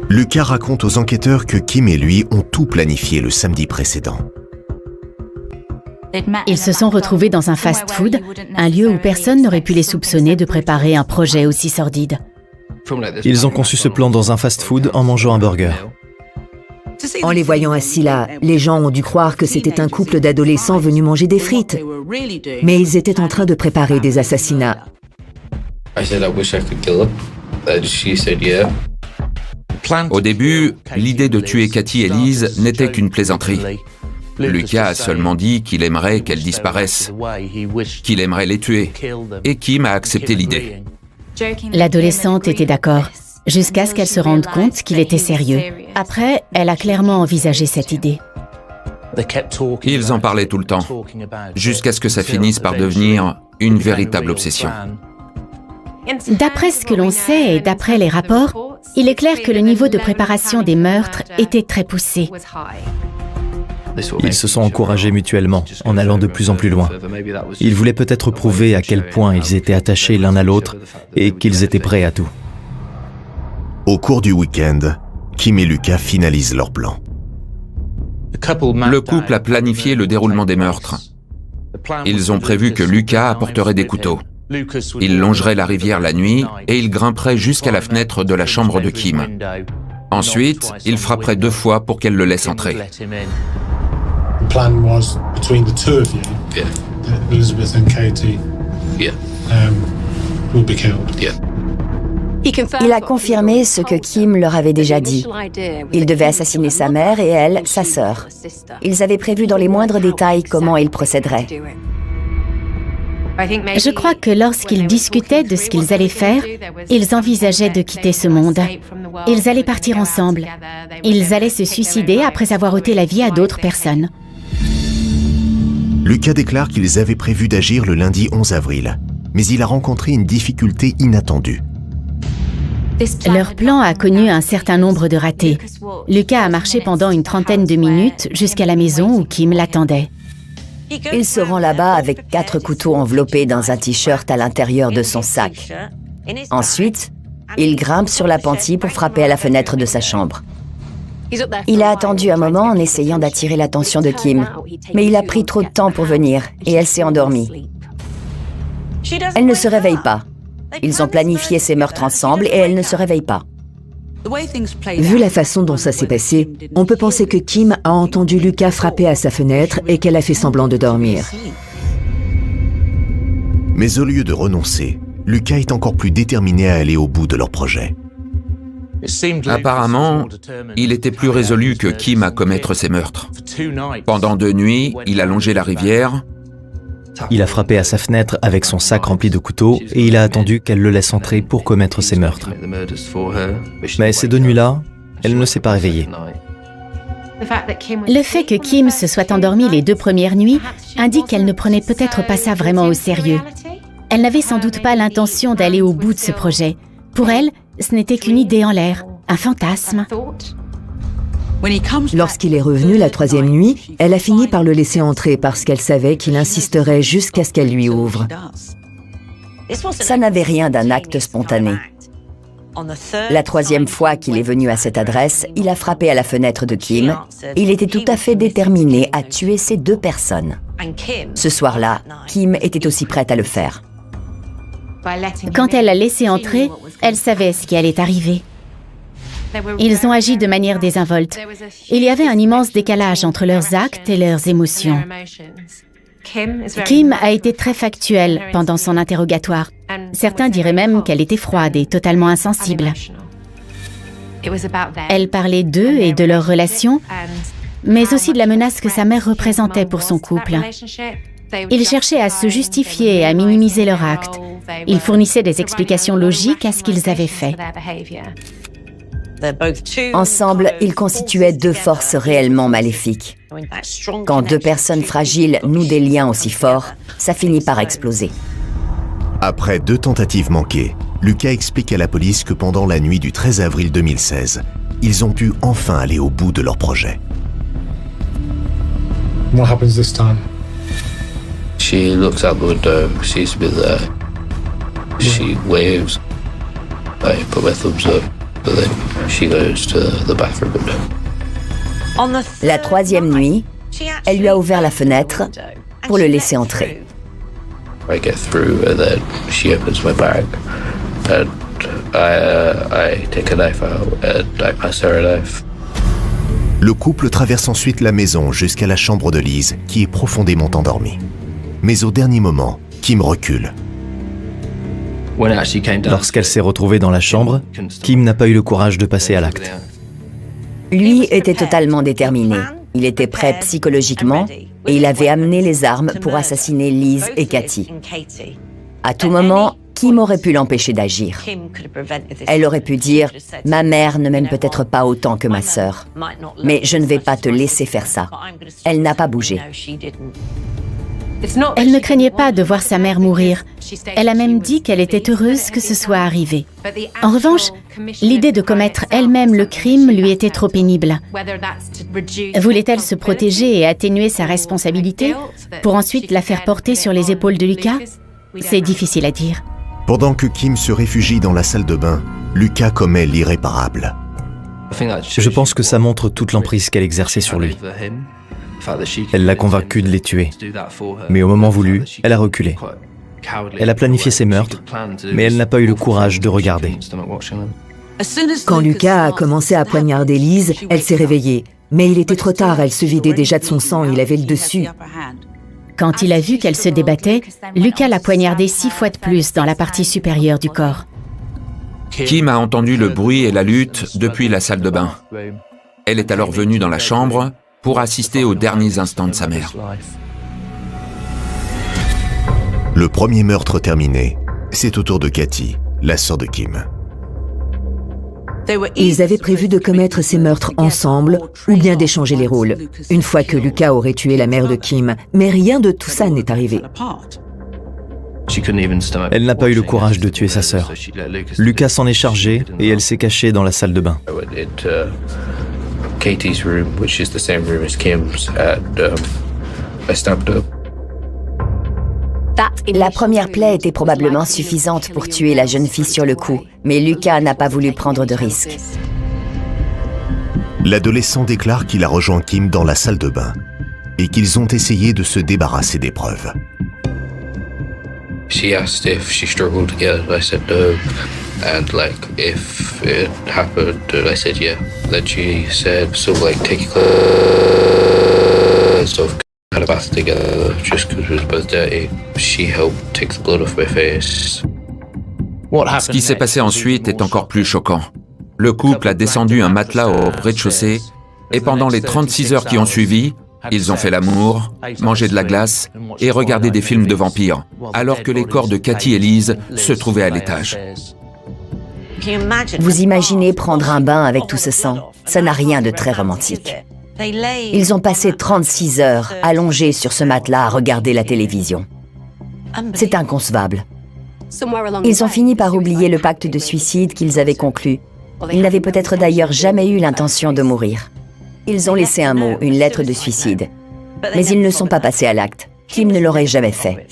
Lucas raconte aux enquêteurs que Kim et lui ont tout planifié le samedi précédent. Ils se sont retrouvés dans un fast-food, un lieu où personne n'aurait pu les soupçonner de préparer un projet aussi sordide. Ils ont conçu ce plan dans un fast-food en mangeant un burger. En les voyant assis là, les gens ont dû croire que c'était un couple d'adolescents venus manger des frites. Mais ils étaient en train de préparer des assassinats. Au début, l'idée de tuer Cathy et Liz n'était qu'une plaisanterie. Lucas a seulement dit qu'il aimerait qu'elles disparaissent, qu'il aimerait les tuer, et Kim a accepté l'idée. L'adolescente était d'accord, jusqu'à ce qu'elle se rende compte qu'il était sérieux. Après, elle a clairement envisagé cette idée. Ils en parlaient tout le temps, jusqu'à ce que ça finisse par devenir une véritable obsession. D'après ce que l'on sait et d'après les rapports, il est clair que le niveau de préparation des meurtres était très poussé. Ils se sont encouragés mutuellement, en allant de plus en plus loin. Ils voulaient peut-être prouver à quel point ils étaient attachés l'un à l'autre et qu'ils étaient prêts à tout. Au cours du week-end, Kim et Lucas finalisent leur plan. Le couple a planifié le déroulement des meurtres. Ils ont prévu que Lucas apporterait des couteaux. Il longerait la rivière la nuit et il grimperait jusqu'à la fenêtre de la chambre de Kim. Ensuite, il frapperait 2 fois pour qu'elle le laisse entrer. The plan was between the two of you, that Elizabeth and Katie will be killed. Il a confirmé ce que Kim leur avait déjà dit. Il devait assassiner sa mère et elle, sa sœur. Ils avaient prévu dans les moindres détails comment ils procéderaient. Je crois que lorsqu'ils discutaient de ce qu'ils allaient faire, ils envisageaient de quitter ce monde. Ils allaient partir ensemble. Ils allaient se suicider après avoir ôté la vie à d'autres personnes. Lucas déclare qu'ils avaient prévu d'agir le lundi 11 avril, mais il a rencontré une difficulté inattendue. Leur plan a connu un certain nombre de ratés. Lucas a marché pendant une trentaine de minutes jusqu'à la maison où Kim l'attendait. Il se rend là-bas avec 4 couteaux enveloppés dans un t-shirt à l'intérieur de son sac. Ensuite, il grimpe sur l'appentis pour frapper à la fenêtre de sa chambre. Il a attendu un moment en essayant d'attirer l'attention de Kim, mais il a pris trop de temps pour venir et elle s'est endormie. Elle ne se réveille pas. Ils ont planifié ces meurtres ensemble et elle ne se réveille pas. Vu la façon dont ça s'est passé, on peut penser que Kim a entendu Lucas frapper à sa fenêtre et qu'elle a fait semblant de dormir. Mais au lieu de renoncer, Lucas est encore plus déterminé à aller au bout de leur projet. Apparemment, il était plus résolu que Kim à commettre ces meurtres. Pendant 2 nuits, il a longé la rivière. Il a frappé à sa fenêtre avec son sac rempli de couteaux et il a attendu qu'elle le laisse entrer pour commettre ses meurtres. Mais ces 2 nuits-là, elle ne s'est pas réveillée. Le fait que Kim se soit endormie les 2 premières nuits indique qu'elle ne prenait peut-être pas ça vraiment au sérieux. Elle n'avait sans doute pas l'intention d'aller au bout de ce projet. Pour elle, ce n'était qu'une idée en l'air, un fantasme. Lorsqu'il est revenu la 3e nuit, elle a fini par le laisser entrer parce qu'elle savait qu'il insisterait jusqu'à ce qu'elle lui ouvre. Ça n'avait rien d'un acte spontané. La 3e fois qu'il est venu à cette adresse, il a frappé à la fenêtre de Kim. Il était tout à fait déterminé à tuer ces 2 personnes. Ce soir-là, Kim était aussi prête à le faire. Quand elle l'a laissé entrer, elle savait ce qui allait arriver. Ils ont agi de manière désinvolte. Il y avait un immense décalage entre leurs actes et leurs émotions. Kim a été très factuelle pendant son interrogatoire. Certains diraient même qu'elle était froide et totalement insensible. Elle parlait d'eux et de leur relation, mais aussi de la menace que sa mère représentait pour son couple. Ils cherchaient à se justifier et à minimiser leur acte. Ils fournissaient des explications logiques à ce qu'ils avaient fait. Ensemble, ils constituaient 2 forces réellement maléfiques. Quand 2 personnes fragiles nouent des liens aussi forts, ça finit par exploser. Après 2 tentatives manquées, Lucas explique à la police que pendant la nuit du 13 avril 2016, ils ont pu enfin aller au bout de leur projet. What happens this time? She looks out the window, sees me there. She waves. I put my thumbs up, but then she goes to the bathroom window. La 3e nuit, elle lui a ouvert la fenêtre pour le laisser entrer. I get through and then she opens my bag and I take a knife out and I pass her a knife. Le couple traverse ensuite la maison jusqu'à la chambre de Liz, qui est profondément endormie. Mais au dernier moment, Kim recule. Lorsqu'elle s'est retrouvée dans la chambre, Kim n'a pas eu le courage de passer à l'acte. Lui était totalement déterminé. Il était prêt psychologiquement et il avait amené les armes pour assassiner Liz et Katie. À tout moment, Kim aurait pu l'empêcher d'agir. Elle aurait pu dire « Ma mère ne m'aime peut-être pas autant que ma sœur, mais je ne vais pas te laisser faire ça. » Elle n'a pas bougé. Elle ne craignait pas de voir sa mère mourir. Elle a même dit qu'elle était heureuse que ce soit arrivé. En revanche, l'idée de commettre elle-même le crime lui était trop pénible. Voulait-elle se protéger et atténuer sa responsabilité pour ensuite la faire porter sur les épaules de Lucas? C'est difficile à dire. Pendant que Kim se réfugie dans la salle de bain, Lucas commet l'irréparable. Je pense que ça montre toute l'emprise qu'elle exerçait sur lui. Elle l'a convaincu de les tuer. Mais au moment voulu, elle a reculé. Elle a planifié ses meurtres, mais elle n'a pas eu le courage de regarder. Quand Lucas a commencé à poignarder Liz, elle s'est réveillée. Mais il était trop tard, elle se vidait déjà de son sang, il avait le dessus. Quand il a vu qu'elle se débattait, Lucas l'a poignardée 6 fois de plus dans la partie supérieure du corps. Kim a entendu le bruit et la lutte depuis la salle de bain. Elle est alors venue dans la chambre pour assister aux derniers instants de sa mère. Le premier meurtre terminé, c'est au tour de Katie, la sœur de Kim. Ils avaient prévu de commettre ces meurtres ensemble ou bien d'échanger les rôles, une fois que Lucas aurait tué la mère de Kim. Mais rien de tout ça n'est arrivé. Elle n'a pas eu le courage de tuer sa sœur. Lucas s'en est chargé et elle s'est cachée dans la salle de bain. Katie's room, which is the same room as Kim's, and I stabbed her. La première plaie était probablement suffisante pour tuer la jeune fille sur le coup, mais Lucas n'a pas voulu prendre de risque. L'adolescent déclare qu'il a rejoint Kim dans la salle de bain et qu'ils ont essayé de se débarrasser des preuves. She asked if she struggled to get it. I said no. And if it happened, I said yeah. Then she said, so take your clothes off, had a bath together, just because we were both dirty. She helped take the blood off my face. Ce qui s'est passé ensuite est encore plus choquant. Le couple a descendu un matelas au rez-de-chaussée et pendant les 36 heures qui ont suivi, ils ont fait l'amour, mangé de la glace et regardé des films de vampires, alors que les corps de Katie et Liz se trouvaient à l'étage. Vous imaginez prendre un bain avec tout ce sang? Ça n'a rien de très romantique. Ils ont passé 36 heures allongés sur ce matelas à regarder la télévision. C'est inconcevable. Ils ont fini par oublier le pacte de suicide qu'ils avaient conclu. Ils n'avaient peut-être d'ailleurs jamais eu l'intention de mourir. Ils ont laissé un mot, une lettre de suicide. Mais ils ne sont pas passés à l'acte. Kim ne l'aurait jamais fait.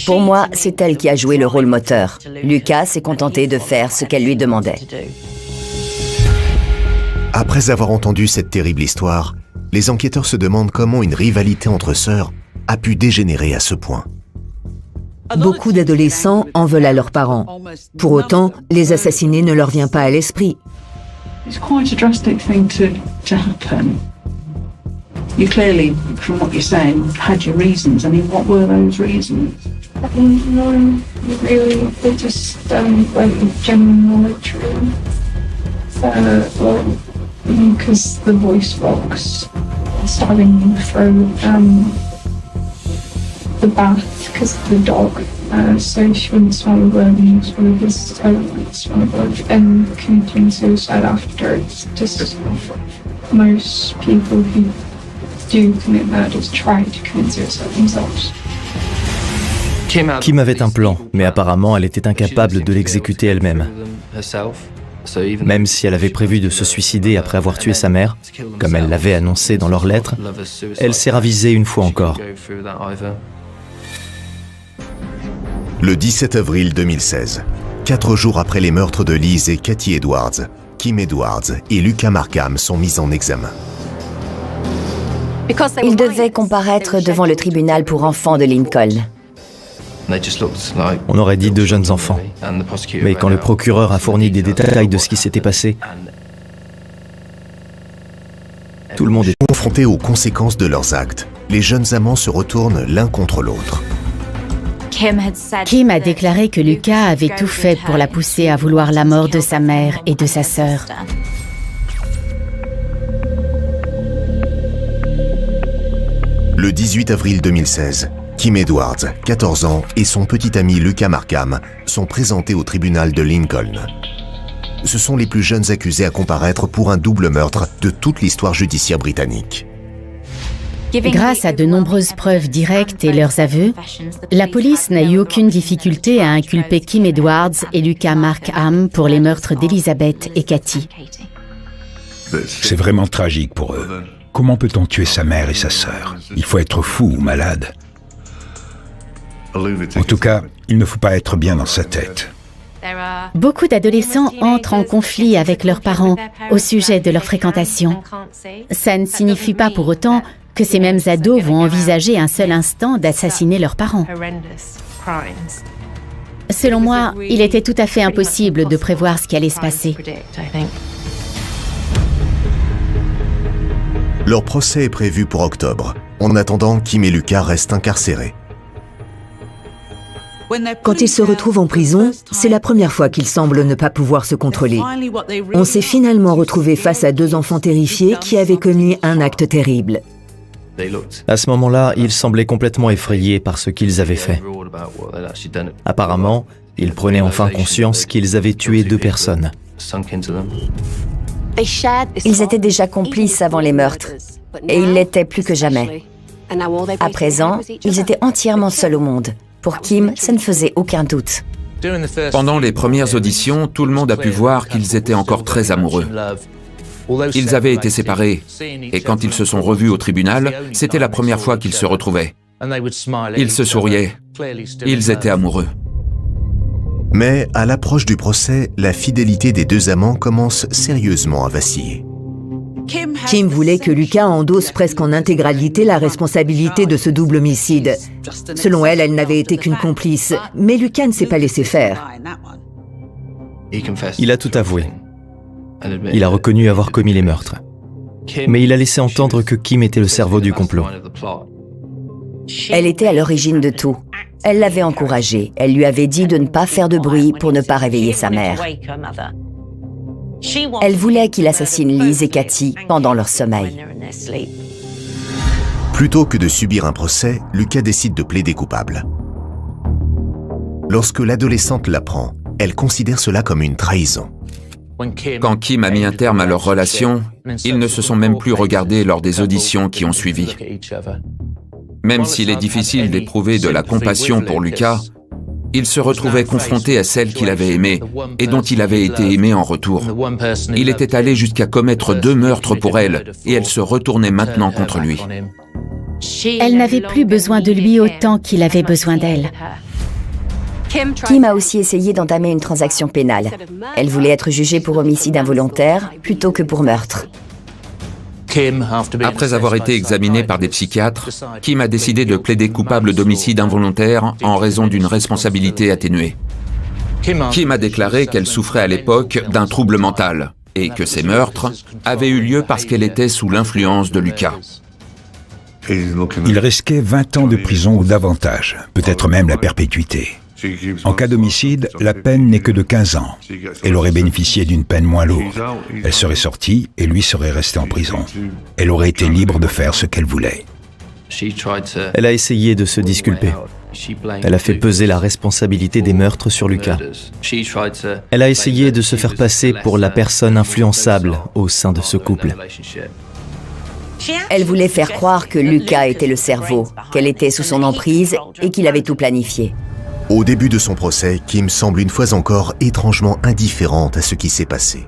Pour moi, c'est elle qui a joué le rôle moteur. Lucas s'est contenté de faire ce qu'elle lui demandait. Après avoir entendu cette terrible histoire, les enquêteurs se demandent comment une rivalité entre sœurs a pu dégénérer à ce point. Beaucoup d'adolescents en veulent à leurs parents. Pour autant, les assassiner ne leur vient pas à l'esprit. It's quite a drastic thing to happen. You clearly, from what you're saying, had your reasons. I mean, what were those reasons? No, really, they just went with genuine knowledge, really. Because the voice box stabbing you through the bath because of the dog. So she wouldn't smell the blood and swallow his smell the blood and committing suicide after. It's just most people who do commit murders try to commit suicide themselves. Kim avait un plan, mais apparemment elle était incapable de l'exécuter elle-même. Même si elle avait prévu de se suicider après avoir tué sa mère, comme elle l'avait annoncé dans leur lettre, elle s'est ravisée une fois encore. Le 17 avril 2016, 4 jours après les meurtres de Liz et Katie Edwards, Kim Edwards et Lucas Markham sont mis en examen. Ils devaient comparaître devant le tribunal pour enfants de Lincoln. On aurait dit 2 jeunes enfants. Mais quand le procureur a fourni des détails de ce qui s'était passé, tout le monde est confronté aux conséquences de leurs actes. Les jeunes amants se retournent l'un contre l'autre. Kim a déclaré que Lucas avait tout fait pour la pousser à vouloir la mort de sa mère et de sa sœur. Le 18 avril 2016, Kim Edwards, 14 ans, et son petit ami Lucas Markham sont présentés au tribunal de Lincoln. Ce sont les plus jeunes accusés à comparaître pour un double meurtre de toute l'histoire judiciaire britannique. Grâce à de nombreuses preuves directes et leurs aveux, la police n'a eu aucune difficulté à inculper Kim Edwards et Lucas Markham pour les meurtres d'Elizabeth et Cathy. C'est vraiment tragique pour eux. Comment peut-on tuer sa mère et sa sœur? Il faut être fou ou malade. En tout cas, il ne faut pas être bien dans sa tête. Beaucoup d'adolescents entrent en conflit avec leurs parents au sujet de leur fréquentation. Ça ne signifie pas pour autant que ces mêmes ados vont envisager un seul instant d'assassiner leurs parents. Selon moi, il était tout à fait impossible de prévoir ce qui allait se passer. Leur procès est prévu pour octobre. En attendant, Kim et Lucas restent incarcérés. Quand ils se retrouvent en prison, c'est la première fois qu'ils semblent ne pas pouvoir se contrôler. On s'est finalement retrouvés face à deux enfants terrifiés qui avaient commis un acte terrible. À ce moment-là, ils semblaient complètement effrayés par ce qu'ils avaient fait. Apparemment, ils prenaient enfin conscience qu'ils avaient tué 2 personnes. Ils étaient déjà complices avant les meurtres, et ils l'étaient plus que jamais. À présent, ils étaient entièrement seuls au monde. Pour Kim, ça ne faisait aucun doute. Pendant les premières auditions, tout le monde a pu voir qu'ils étaient encore très amoureux. Ils avaient été séparés, et quand ils se sont revus au tribunal, c'était la première fois qu'ils se retrouvaient. Ils se souriaient. Ils étaient amoureux. Mais à l'approche du procès, la fidélité des deux amants commence sérieusement à vaciller. Kim voulait que Lucas endosse presque en intégralité la responsabilité de ce double homicide. Selon elle, elle n'avait été qu'une complice, mais Lucas ne s'est pas laissé faire. Il a tout avoué. Il a reconnu avoir commis les meurtres. Mais il a laissé entendre que Kim était le cerveau du complot. Elle était à l'origine de tout. Elle l'avait encouragé. Elle lui avait dit de ne pas faire de bruit pour ne pas réveiller sa mère. Elle voulait qu'il assassine Liz et Cathy pendant leur sommeil. Plutôt que de subir un procès, Lucas décide de plaider coupable. Lorsque l'adolescente l'apprend, elle considère cela comme une trahison. Quand Kim a mis un terme à leur relation, ils ne se sont même plus regardés lors des auditions qui ont suivi. Même s'il est difficile d'éprouver de la compassion pour Lucas, il se retrouvait confronté à celle qu'il avait aimée et dont il avait été aimé en retour. Il était allé jusqu'à commettre 2 meurtres pour elle et elle se retournait maintenant contre lui. Elle n'avait plus besoin de lui autant qu'il avait besoin d'elle. Kim a aussi essayé d'entamer une transaction pénale. Elle voulait être jugée pour homicide involontaire plutôt que pour meurtre. Après avoir été examinée par des psychiatres, Kim a décidé de plaider coupable d'homicide involontaire en raison d'une responsabilité atténuée. Kim a déclaré qu'elle souffrait à l'époque d'un trouble mental et que ces meurtres avaient eu lieu parce qu'elle était sous l'influence de Lucas. Il risquait 20 ans de prison ou davantage, peut-être même la perpétuité. En cas d'homicide, la peine n'est que de 15 ans. Elle aurait bénéficié d'une peine moins lourde. Elle serait sortie et lui serait resté en prison. Elle aurait été libre de faire ce qu'elle voulait. Elle a essayé de se disculper. Elle a fait peser la responsabilité des meurtres sur Lucas. Elle a essayé de se faire passer pour la personne influençable au sein de ce couple. Elle voulait faire croire que Lucas était le cerveau, qu'elle était sous son emprise et qu'il avait tout planifié. Au début de son procès, Kim semble une fois encore étrangement indifférente à ce qui s'est passé.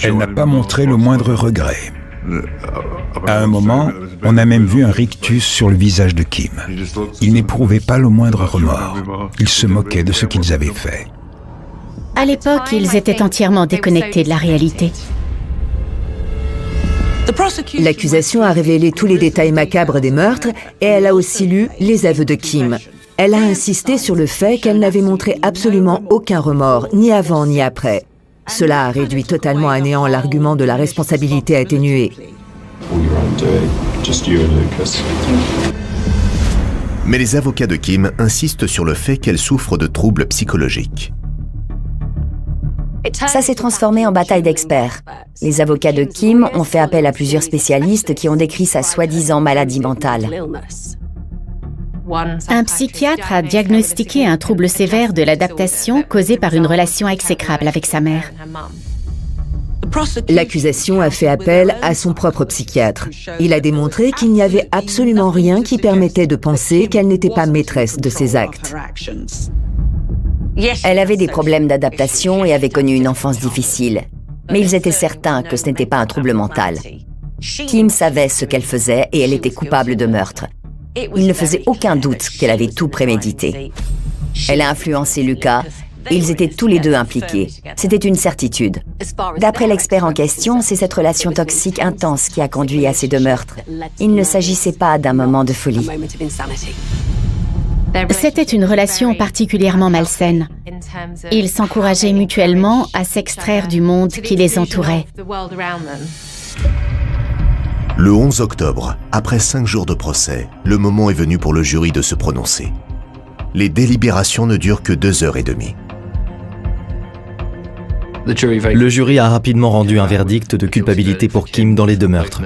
Elle n'a pas montré le moindre regret. À un moment, on a même vu un rictus sur le visage de Kim. Il n'éprouvait pas le moindre remords. Il se moquait de ce qu'ils avaient fait. À l'époque, ils étaient entièrement déconnectés de la réalité. L'accusation a révélé tous les détails macabres des meurtres et elle a aussi lu les aveux de Kim. Elle a insisté sur le fait qu'elle n'avait montré absolument aucun remords, ni avant ni après. Cela a réduit totalement à néant l'argument de la responsabilité atténuée. Mais les avocats de Kim insistent sur le fait qu'elle souffre de troubles psychologiques. Ça s'est transformé en bataille d'experts. Les avocats de Kim ont fait appel à plusieurs spécialistes qui ont décrit sa soi-disant maladie mentale. Un psychiatre a diagnostiqué un trouble sévère de l'adaptation causé par une relation exécrable avec sa mère. L'accusation a fait appel à son propre psychiatre. Il a démontré qu'il n'y avait absolument rien qui permettait de penser qu'elle n'était pas maîtresse de ses actes. Elle avait des problèmes d'adaptation et avait connu une enfance difficile. Mais ils étaient certains que ce n'était pas un trouble mental. Kim savait ce qu'elle faisait et elle était coupable de meurtre. Il ne faisait aucun doute qu'elle avait tout prémédité. Elle a influencé Lucas. Ils étaient tous les deux impliqués. C'était une certitude. D'après l'expert en question, c'est cette relation toxique intense qui a conduit à ces deux meurtres. Il ne s'agissait pas d'un moment de folie. C'était une relation particulièrement malsaine. Ils s'encourageaient mutuellement à s'extraire du monde qui les entourait. Le 11 octobre, après 5 jours de procès, le moment est venu pour le jury de se prononcer. Les délibérations ne durent que 2h30. Le jury a rapidement rendu un verdict de culpabilité pour Kim dans les deux meurtres.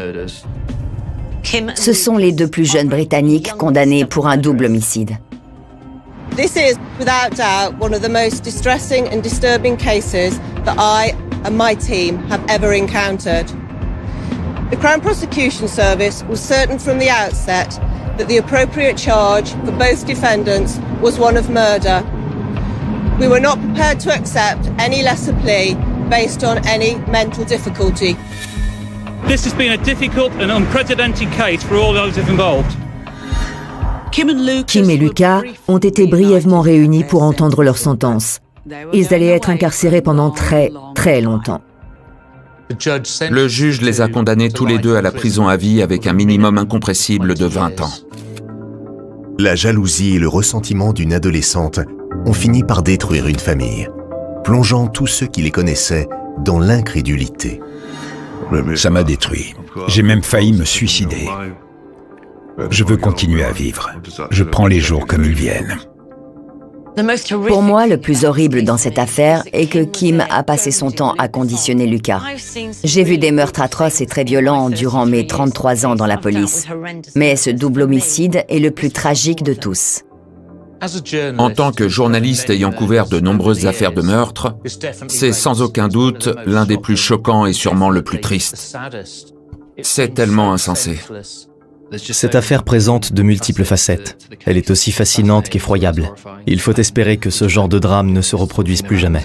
Ce sont les deux plus jeunes Britanniques condamnés pour un double homicide. This is, without doubt, one of the most distressing and disturbing cases that I and my team have ever encountered. The Crown Prosecution Service was certain from the outset that the appropriate charge for both defendants was one of murder. We were not prepared to accept any lesser plea based on any mental difficulty. This has been a difficult and unprecedented case for all those involved. Kim et Lucas ont été brièvement réunis pour entendre leur sentence. Ils allaient être incarcérés pendant très longtemps. Le juge les a condamnés tous les deux à la prison à vie avec un minimum incompressible de 20 ans. La jalousie et le ressentiment d'une adolescente ont fini par détruire une famille, plongeant tous ceux qui les connaissaient dans l'incrédulité. Ça m'a détruit. J'ai même failli me suicider. Je veux continuer à vivre. Je prends les jours comme ils viennent. Pour moi, le plus horrible dans cette affaire est que Kim a passé son temps à conditionner Lucas. J'ai vu des meurtres atroces et très violents durant mes 33 ans dans la police. Mais ce double homicide est le plus tragique de tous. En tant que journaliste ayant couvert de nombreuses affaires de meurtre, c'est sans aucun doute l'un des plus choquants et sûrement le plus triste. C'est tellement insensé. Cette affaire présente de multiples facettes. Elle est aussi fascinante qu'effroyable. Il faut espérer que ce genre de drame ne se reproduise plus jamais.